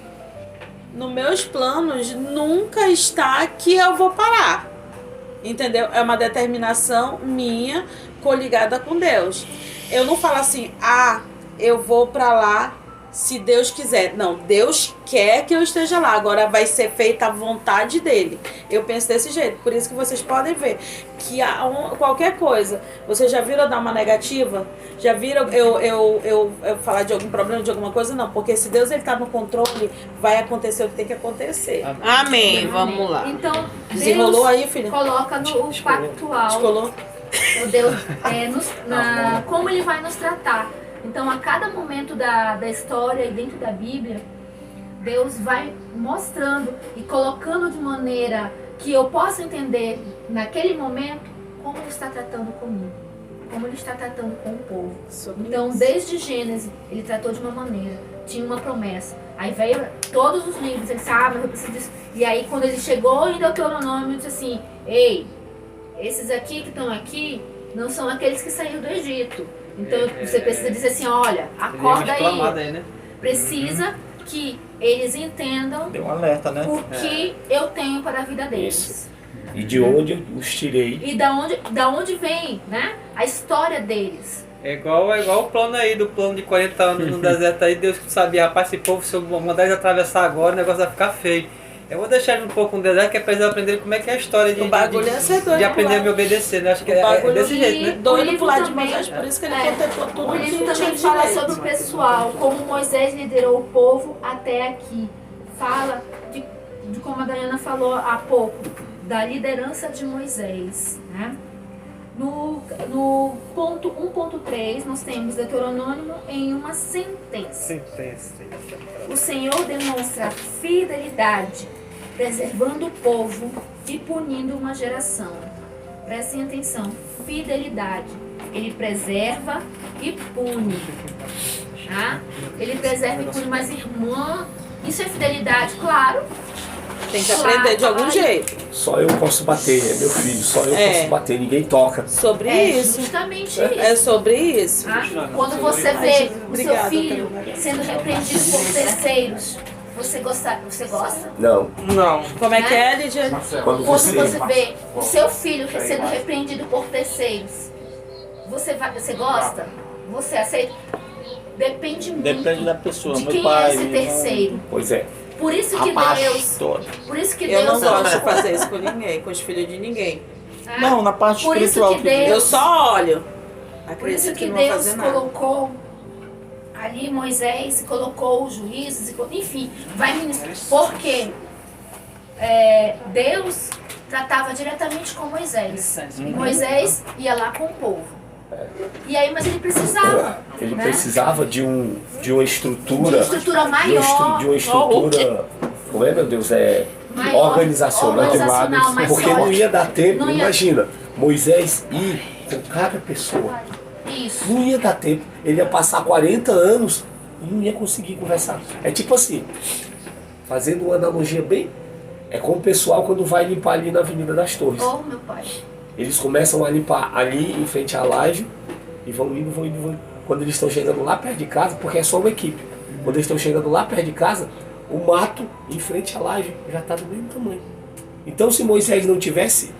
nos meus planos nunca está que eu vou parar. Entendeu? É uma determinação minha coligada com Deus. Eu não falo assim: "Ah, eu vou pra lá se Deus quiser". Não, Deus quer que eu esteja lá. Agora vai ser feita a vontade dele. Eu penso desse jeito. Por isso que vocês podem ver que qualquer coisa, vocês já viram eu dar uma negativa? Já viram eu falar de algum problema, de alguma coisa? Não, porque se Deus ele tá no controle, vai acontecer o que tem que acontecer. Amém. Vamos lá. Então, Desenrolou Deus aí, filha? coloca no pactual. Descolou? O Deus, como ele vai nos tratar. Então, a cada momento da história e dentro da Bíblia, Deus vai mostrando e colocando de maneira que eu possa entender naquele momento como ele está tratando comigo, como ele está tratando com o povo. Então, desde Gênesis, ele tratou de uma maneira, tinha uma promessa. Aí veio todos os livros, ele disse, mas eu preciso disso. E aí, quando ele chegou em Deuteronômio, ele disse assim, ei, esses aqui que estão aqui não são aqueles que saíram do Egito. Então, você precisa dizer assim, olha, acorda aí. Né? Precisa que eles entendam Deu um alerta, né? o que eu tenho para a vida deles. Isso. E de onde eu os tirei. E da onde vem, né? A história deles. É igual o plano aí, do plano de 40 anos no deserto aí, Deus que sabia, rapaz, esse povo, se eu mandar eles atravessar agora, o negócio vai ficar feio. Eu vou deixar ele um pouco no deserto, que é pra eles aprenderem como é que é a história O bagulho é ser doido de aprender a pular. me obedecer, né? Acho que O é bagulho desse jeito, né? doido pro lado de também- Moisés, por isso que ele É. contemplou tudo O que livro tinha também fala direito. sobre o pessoal, como Moisés liderou o povo até aqui. Fala de como a Dayana falou há pouco, da liderança de Moisés, né? No ponto 1.3, nós temos Deuteronômio em uma sentença. O Senhor demonstra fidelidade, preservando o povo e punindo uma geração. Prestem atenção, fidelidade. Ele preserva e pune. Tá? Ele preserva e pune, mas irmã, isso é fidelidade, claro. Tem que aprender de algum jeito. Só eu posso bater, é meu filho, só eu É. posso bater, ninguém toca. Sobre É isso. justamente isso. É sobre isso. Tá? Quando você vê o seu Obrigada, filho Carolina. sendo repreendido por terceiros, Você gosta? Não. Não. Como é que é, Lídia? Quando Quando você... você vê o seu filho sendo repreendido por terceiros, você gosta? Você aceita? Depende muito Depende da pessoa. de Meu quem pai, é esse meu irmão, terceiro. Pois é. Por isso que Deus, por isso que Eu Deus não gosto de colocou- fazer isso com ninguém, com os filhos de ninguém. Ah, Não, na parte por isso espiritual. que Deus- Eu só olho. Por isso Acredito que que não vou Deus fazer nada. colocou ali Moisés, colocou os juízes, enfim, vai ministrar. Porque Deus tratava diretamente com Moisés. E Moisés ia lá com o povo. E aí, mas ele precisava. Ele né? precisava de uma estrutura. De uma estrutura maior. De uma estrutura. Como é, meu Deus? Maior, Organizacional. organizacional, mais Porque não sólida. ia dar tempo. Não ia- Imagina, Moisés ir com cada pessoa. Isso. Não ia dar tempo. Ele ia passar 40 anos e não ia conseguir conversar. É tipo assim, fazendo uma analogia bem. É como o pessoal quando vai limpar ali na Avenida das Torres. Oh, meu pai. Eles começam a limpar ali em frente à laje e vão indo. Quando eles estão chegando lá perto de casa, porque é só uma equipe. Quando eles estão chegando lá perto de casa, o mato em frente à laje já está do mesmo tamanho. Então, se Moisés não tivesse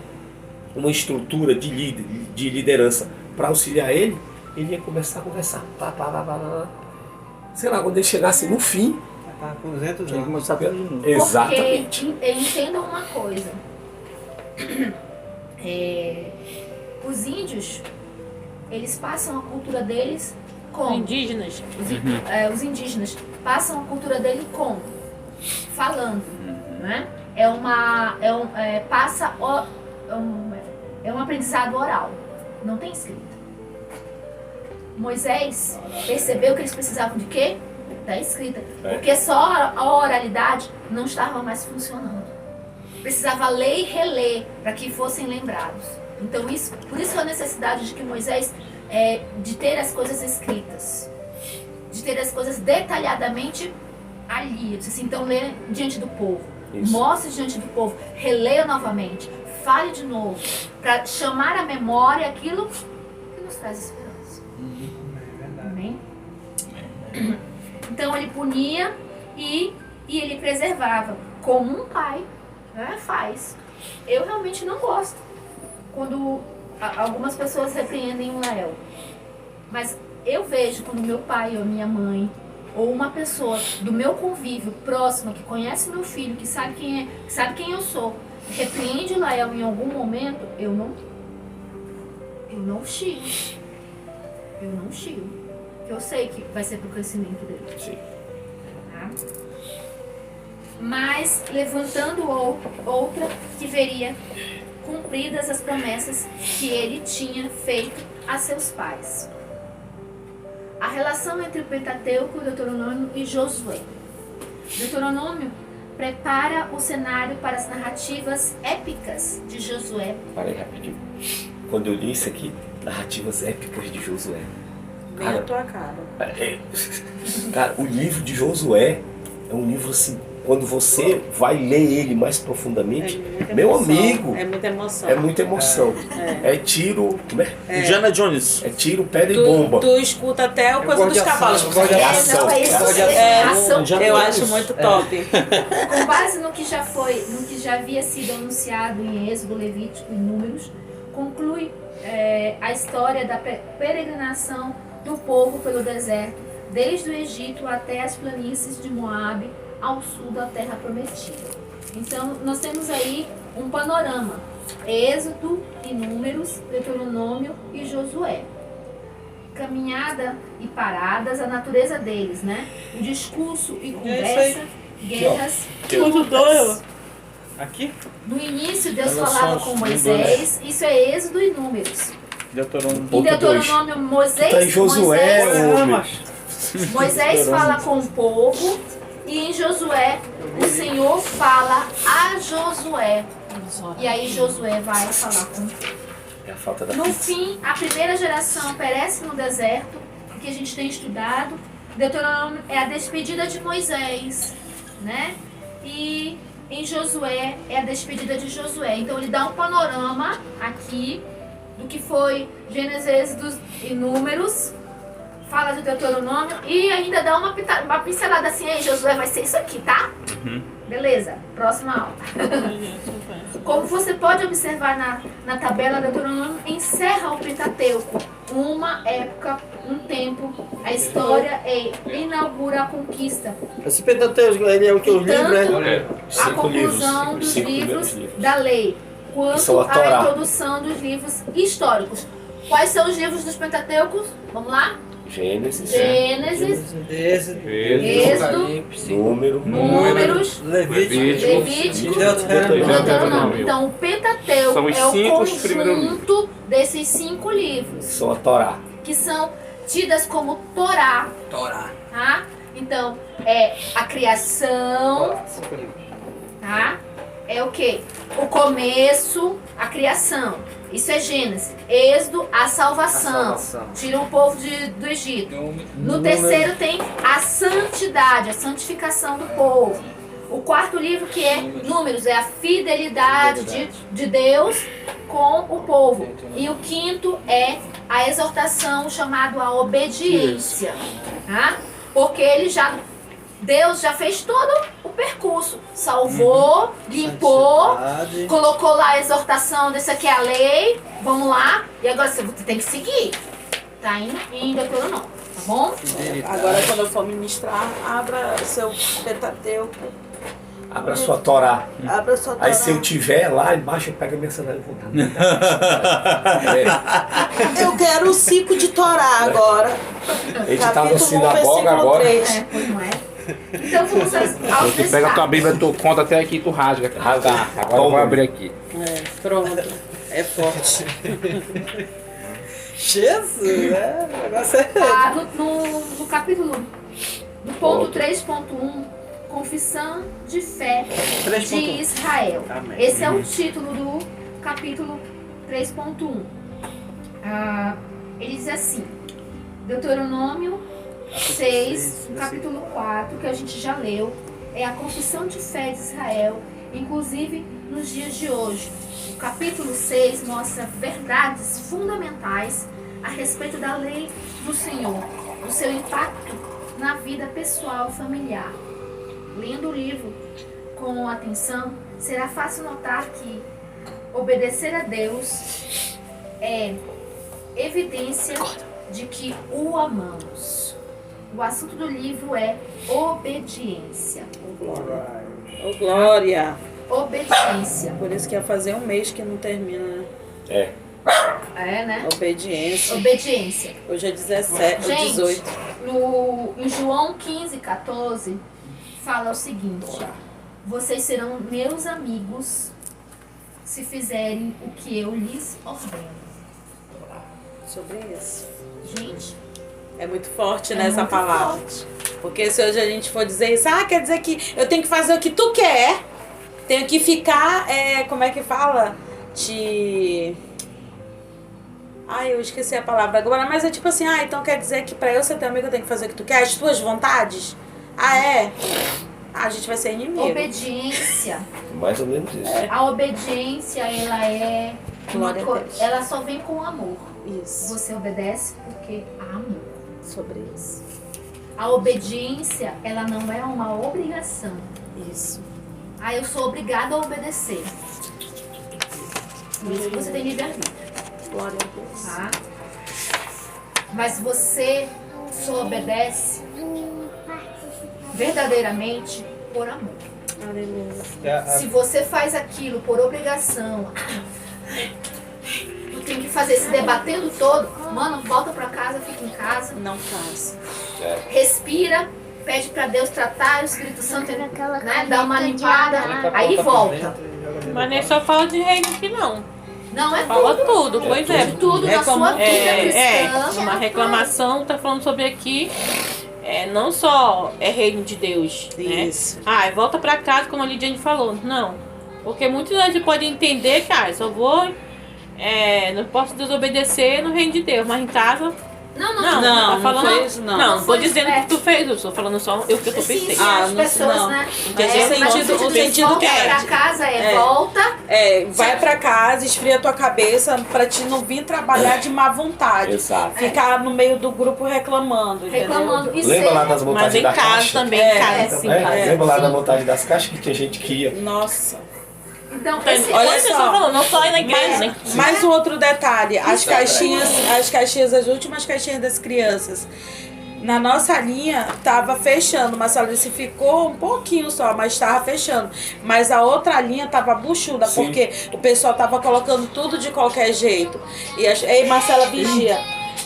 uma estrutura de liderança para auxiliar ele ia começar a conversar. Sei lá, quando ele chegasse no fim. Tá com 200 Tinha que anos. começar tudo de novo. Exatamente. Porque entendam uma coisa. Os índios, eles passam a cultura deles como? Indígenas. Os indígenas passam a cultura dele como? Falando, né? É um aprendizado oral, não tem escrita. Moisés percebeu que eles precisavam de quê? Da escrita, porque só a oralidade não estava mais funcionando. Precisava ler e reler para que fossem lembrados. Então por isso a necessidade de que Moisés de ter as coisas escritas, de ter as coisas detalhadamente ali. Eu disse assim, então lê diante do povo, mostre diante do povo, releia novamente, fale de novo, para chamar à memória aquilo que nos traz esperança. Amém? Então ele punia e ele preservava, como um pai, né, faz. Eu realmente não gosto quando algumas pessoas repreendem o Lael, mas eu vejo quando meu pai ou minha mãe ou uma pessoa do meu convívio próxima que conhece meu filho, que sabe quem eu sou, repreende o Lael em algum momento, eu não chego. Eu sei que vai ser pro crescimento dele. Sim. Tá? Mas levantando outra que veria cumpridas as promessas que ele tinha feito a seus pais. A relação entre o Pentateuco, o Deuteronômio e Josué. Deuteronômio prepara o cenário para as narrativas épicas de Josué. Parei rapidinho. Quando eu li isso aqui, narrativas épicas de Josué. Bem a tua cara. Cara, o livro de Josué é um livro assim, quando você vai ler ele mais profundamente, meu emoção. amigo, É muita emoção. é muita emoção. É tiro, Indiana Jones. é tiro, pedra e bomba. Tu escuta até o coisa dos cavalos. Eu gosto de ação. Não, é isso. Gosto de É ação. ação. Eu acho muito top. Com base no que já havia sido anunciado em Êxodo, Levítico e Números, conclui a história da peregrinação do povo pelo deserto, desde o Egito até as planícies de Moabe, ao sul da terra prometida. Então, nós temos aí um panorama: Êxodo e Números, Deuteronômio e Josué. Caminhada e paradas, a natureza deles, né? O discurso e conversa, guerras e lutas. Aqui? No início, Deus Elas falava são com os Moisés, isso é Êxodo e Números. Deuteronômio. Em Ponto Deuteronômio, Tá em Josué, Moisés fala com o povo, e em Josué, o Senhor fala a Josué. E aí Josué vai falar com o povo. É a falta da No fim, a primeira geração perece no deserto, o que a gente tem estudado. Deuteronômio é a despedida de Moisés, né? E em Josué é a despedida de Josué. Então ele dá um panorama aqui do que foi Gênesis, Êxodo e Números, fala de Deuteronômio e ainda dá uma pincelada assim, aí Josué vai ser isso aqui, tá? Beleza, próxima aula. Como você pode observar na tabela do Deuteronômio, encerra o Pentateuco, uma época, um tempo, a história inaugura a conquista. Esse Pentateuco, ele é o que? Os livros, Tanto né? a conclusão dos livros da lei, quanto a introdução dos livros históricos. Quais são os livros dos Pentateucos? Vamos lá? Gênesis, Êxodo, Números, Levítico, Deuteronômio. Então, o Pentateuco é o conjunto desses 5 livros. São a Torá. Que são tidas como Torá. Tá? Então, é a criação. Tá? É o quê? O começo, a criação. Isso é Gênesis. Êxodo, a salvação. Tira o povo do Egito. No terceiro tem a santidade, a santificação do povo. O quarto livro, que é Números, é a fidelidade de Deus com o povo. E o quinto é a exortação, chamado a obediência. Tá? Porque Deus já fez todo o percurso. Salvou, limpou, colocou lá a exortação, desse aqui é a lei, vamos lá, e agora você tem que seguir. Tá em Deuteronômio, tá bom? Agora quando eu for ministrar, abra seu Pentateuco. Abra sua Torá. Abra sua Torá. Aí se eu tiver lá embaixo, eu pego a minha sandália e vou Eu quero o ciclo de Torá agora. Ele tá na Capítulo 1, sinagoga versículo agora. 3. Pois não é? Então vamos aos Tu pega a tua Bíblia, tu conta até aqui, tu rasga. Tá, agora eu vou abrir aqui. Pronto. É forte. Jesus, né? O negócio é... no capítulo, no ponto 3.1, Confissão de Fé de Israel. Amém. Esse é o título do capítulo 3.1. Ele diz assim, Deuteronômio 6, no capítulo 4, que a gente já leu, é a confissão de fé de Israel, inclusive nos dias de hoje. O capítulo 6 mostra verdades fundamentais a respeito da lei do Senhor, do seu impacto na vida pessoal e familiar. Lendo o livro com atenção, será fácil notar que obedecer a Deus é evidência de que o amamos. O assunto do livro é obediência. Ô, Glória. Obediência. Por isso que ia fazer um mês que não termina, né? É, né? Obediência. Obediência. Hoje é 17, Gente, 18. em João 15:14, fala o seguinte: vocês serão meus amigos se fizerem o que eu lhes ordeno. Sobre isso. Gente, É muito forte é nessa muito palavra. forte. Porque se hoje a gente for dizer isso, quer dizer que eu tenho que fazer o que tu quer. Tenho que ficar, como é que fala? Eu esqueci a palavra agora, mas é tipo assim, então quer dizer que pra eu ser teu amigo eu tenho que fazer o que tu quer? As tuas vontades? A gente vai ser inimigo. Obediência. Mais ou menos isso. A obediência, ela é Glória a Deus. ela só vem com amor. Isso. Você obedece porque há amor. Sobre isso. A obediência, ela não é uma obrigação. Isso. Eu sou obrigada a obedecer. Por isso que você tem livre-arbítrio, Glória a Deus. tá? Mas você só obedece verdadeiramente por amor. Aleluia. Se você faz aquilo por obrigação, eu tenho que fazer se debatendo todo, mano, volta pra casa, fica em casa, Não faz. respira, pede pra Deus tratar, o Espírito Santo, né, dá uma limpada, aí volta. Mas nem só fala de reino aqui não. Não é Fala tudo. tudo, pois é. Tudo na sua vida cristã. Uma reclamação, tá falando sobre aqui. Não só é reino de Deus, né? Isso. Volta pra casa, como a Lidiane falou. Não. Porque muitos a gente pode entender que, eu só vou. Não posso desobedecer no reino de Deus, mas em casa Tá falando, foi isso, não. Não, tô foi dizendo isso, que tu fez, eu tô falando só o que eu tô Sim, pensando. sim, as pessoas, né? O sentido que volta é. pra casa volta. Vai pra casa, esfria a tua cabeça pra te não vir trabalhar de má vontade. Exato. Ficar no meio do grupo reclamando, Reclamando. E Lembra lá das Mas montagens em da casa caixa? também, em casa sim. Lembra lá da montagem das caixas que tinha gente que ia? Nossa. Então, Olha Só só, falando, não só ir na igreja, né? mais um outro detalhe, as caixinhas, as últimas caixinhas das crianças. Na nossa linha tava fechando, mas a Alice ficou um pouquinho só, mas tava fechando. Mas a outra linha tava buchuda, Sim. porque o pessoal tava colocando tudo de qualquer jeito. Ei, Marcela, vigia.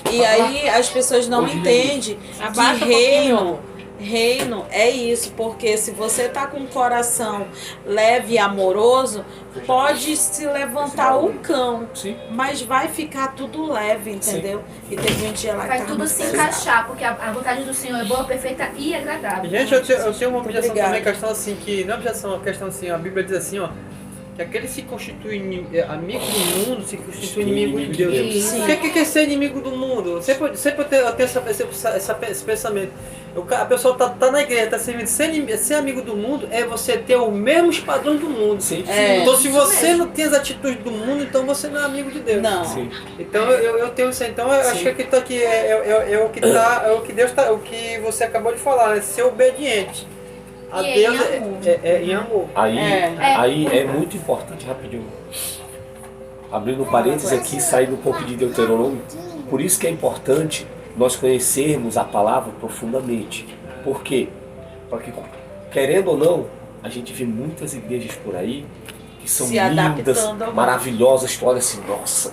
E aí as pessoas não entendem Abaixa que um pouquinho, reino é isso, porque se você tá com um coração leve e amoroso, pode se levantar o cão, Sim. mas vai ficar tudo leve, entendeu? E teve um dia lá que vai tava tudo muito se pesado. encaixar, porque a vontade do Senhor é boa, perfeita e agradável. Gente, eu tenho uma objeção Obrigada. também, questão assim, que não é objeção, é uma questão assim, a Bíblia diz assim, ó, que aquele que se constitui amigo do mundo se constitui inimigo de Deus. Sim. O que é ser inimigo do mundo? Sempre eu tenho esse pensamento. A pessoa tá na igreja, tá servindo. Ser amigo do mundo é você ter os mesmos padrões do mundo. Sim. Então se você não tem as atitudes do mundo, então você não é amigo de Deus. Não. Sim. Então eu tenho isso. Então eu acho que aqui tá aqui é o que Deus tá, o que você acabou de falar, né? Ser obediente a E Deus em amor. em amor. Aí é muito importante, rapidinho, abrindo parênteses aqui, saindo um pouco de Deuteronômio, por isso que é importante nós conhecermos a palavra profundamente. Por quê? Porque, querendo ou não, a gente vê muitas igrejas por aí que são Se lindas, adaptando ao mundo. maravilhosas, que olha assim, nossa,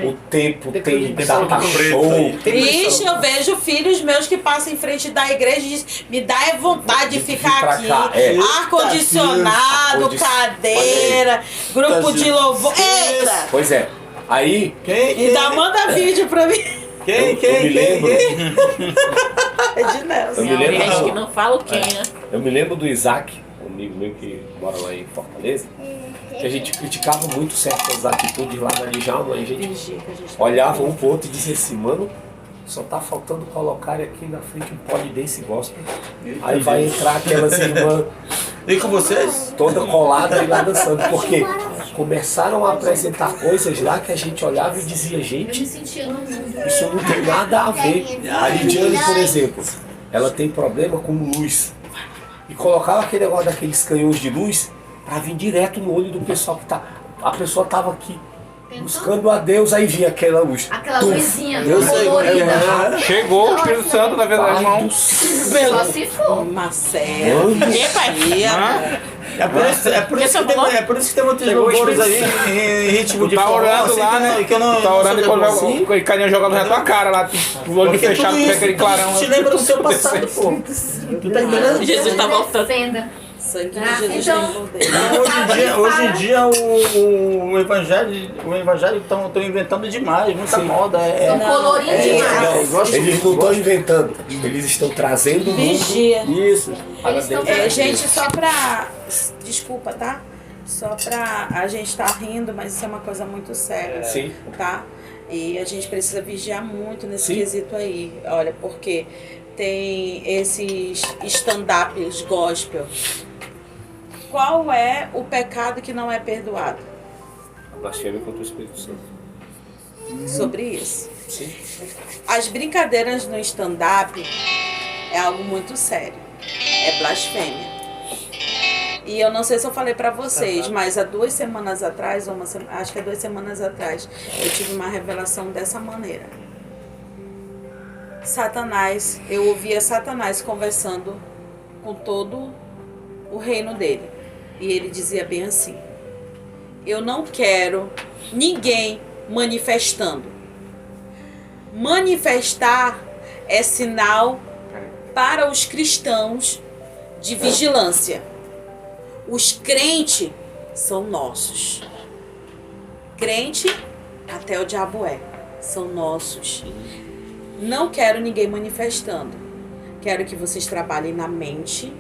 o tempo tem data show. Ixi, eu vejo filhos meus que passam em frente da igreja e dizem, me dá vontade de ficar pra aqui. cá, Ar-condicionado, cadeira, grupo de louvor. Eita! Pois é, aí Ainda manda vídeo pra mim. eu me lembro, É de Nelson. eu me lembro Gente que não fala o quem, né? Eu me lembro do Isaac, um amigo meu que mora lá em Fortaleza, que a gente criticava muito certas atitudes lá na Djalma, e a gente olhava um pro outro e dizia assim, mano, só tá faltando colocar aqui na frente um polidense gospel. Aí vai entrar aquelas irmãs E com vocês? toda colada e lá dançando, porque começaram a apresentar coisas lá que a gente olhava e dizia, Eu gente, me sentia no mundo. isso não tem nada a ver. A Lidiane, por exemplo, ela tem problema com luz. E colocava aquele negócio daqueles canhões de luz para vir direto no olho do pessoal que tá. A pessoa tava aqui buscando a Deus, aí vinha aquela luz. Aquela Tum. luzinha Eu sei, colorida. Chegou o Espírito Santo na verdade, Pai irmão. do céu. Só se for. Marcelo. Epa, É por isso que tem muitos louvores aí em ritmo Tu de tá forró, orando assim, lá, né? que eu não, Tu tá orando e não quando sou o carinha jogando na tua cara lá, o olho Porque fechado, tudo com isso aquele clarão. te lembra do seu passado, pô. Tu tá entendendo? Jesus tá voltando. Defenda. Sangue de Ah, Jesus então- tem poder. Hoje em dia o evangelho estão inventando demais, muita moda. São coloridos demais. Eles não estão inventando, eles estão trazendo o mundo. Vigia. Isso. para Eles estão dentro. Gente, só pra... Desculpa, tá? Só pra... A gente tá rindo, mas isso é uma coisa muito séria. Sim. Tá? E a gente precisa vigiar muito nesse Sim. quesito aí. Olha, porque tem esses stand-ups gospel. Qual é o pecado que não é perdoado? Blasfêmia contra o Espírito Santo. Sobre isso. Sim. As brincadeiras no stand-up é algo muito sério. É blasfêmia. E eu não sei se eu falei pra vocês, mas há 2 semanas atrás, acho que é 2 semanas atrás, eu tive uma revelação dessa maneira. Satanás, eu ouvia Satanás conversando com todo o reino dele. E ele dizia bem assim: eu não quero ninguém manifestando. Manifestar é sinal para os cristãos de vigilância. Os crentes são nossos. Crente, até o diabo é, são nossos. Não quero ninguém manifestando. Quero que vocês trabalhem na mente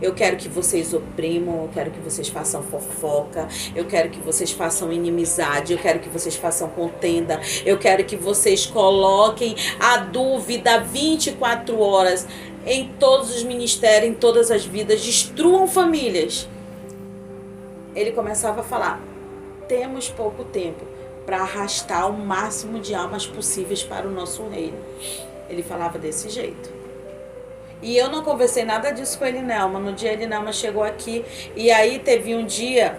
Eu quero que vocês oprimam, eu quero que vocês façam fofoca, eu quero que vocês façam inimizade, eu quero que vocês façam contenda, eu quero que vocês coloquem a dúvida 24 horas em todos os ministérios, em todas as vidas, destruam famílias. Ele começava a falar, temos pouco tempo para arrastar o máximo de almas possíveis para o nosso reino. Ele falava desse jeito. E eu não conversei nada disso com a Elinelma. No dia a Elinelma chegou aqui e aí teve um dia,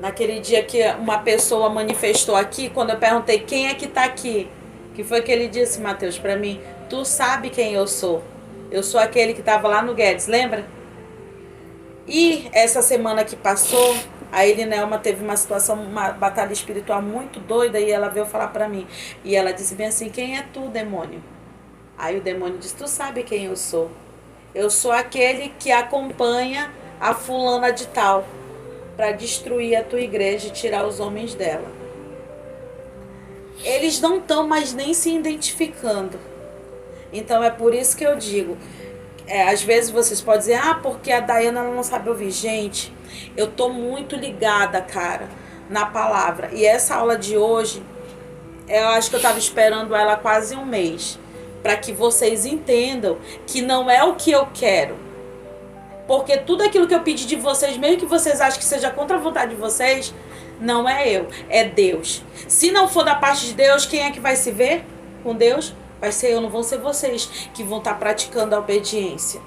naquele dia que uma pessoa manifestou aqui, quando eu perguntei quem é que está aqui, que foi que ele disse, Mateus, para mim, tu sabe quem eu sou. Eu sou aquele que estava lá no Guedes, lembra? E essa semana que passou, a Elinelma teve uma situação, uma batalha espiritual muito doida e ela veio falar pra mim. E ela disse bem assim, quem é tu, demônio? Aí o demônio disse, tu sabe quem eu sou? Eu sou aquele que acompanha a fulana de tal para destruir a tua igreja e tirar os homens dela. Eles não estão mais nem se identificando. Então é por isso que eu digo, às vezes vocês podem dizer, porque a Daiana ela não sabe ouvir. Gente, eu tô muito ligada, cara, na palavra. E essa aula de hoje, eu acho que eu tava esperando ela quase um mês, para que vocês entendam que não é o que eu quero. Porque tudo aquilo que eu pedi de vocês, mesmo que vocês achem que seja contra a vontade de vocês, não é eu, é Deus. Se não for da parte de Deus, quem é que vai se ver com Deus? Vai ser eu, não vão ser vocês que vão estar praticando a obediência.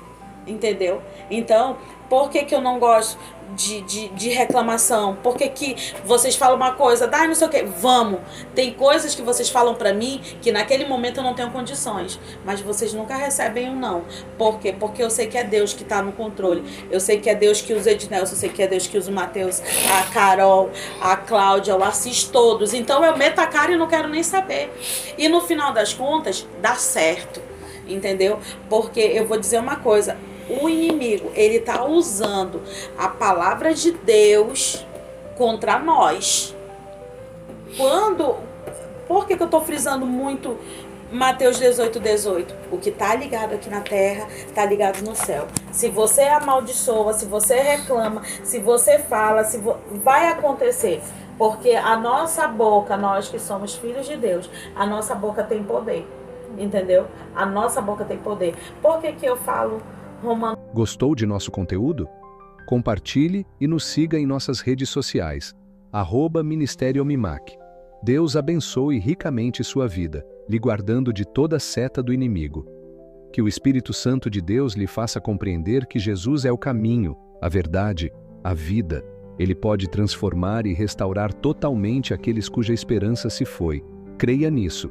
Entendeu? Então, por que eu não gosto de reclamação? Por que vocês falam uma coisa, não sei o quê? Vamos. Tem coisas que vocês falam pra mim que naquele momento eu não tenho condições. Mas vocês nunca recebem um não. Por quê? Porque eu sei que é Deus que tá no controle. Eu sei que é Deus que usa Ednelson, eu sei que é Deus que usa o Mateus, a Carol, a Cláudia, o Assis, todos. Então eu meto a cara e não quero nem saber. E no final das contas, dá certo. Entendeu? Porque eu vou dizer uma coisa, o inimigo, ele tá usando a palavra de Deus contra nós. Por que eu tô frisando muito Mateus 18:18? O que tá ligado aqui na terra, tá ligado no céu. Se você amaldiçoa, se você reclama, se você fala, vai acontecer. Porque a nossa boca, nós que somos filhos de Deus, a nossa boca tem poder. Entendeu? A nossa boca tem poder. Por que eu falo Romano? Gostou de nosso conteúdo? Compartilhe e nos siga em nossas redes sociais. @Ministério Mimac. Deus abençoe ricamente sua vida, lhe guardando de toda seta do inimigo. Que o Espírito Santo de Deus lhe faça compreender que Jesus é o caminho, a verdade, a vida. Ele pode transformar e restaurar totalmente aqueles cuja esperança se foi. Creia nisso.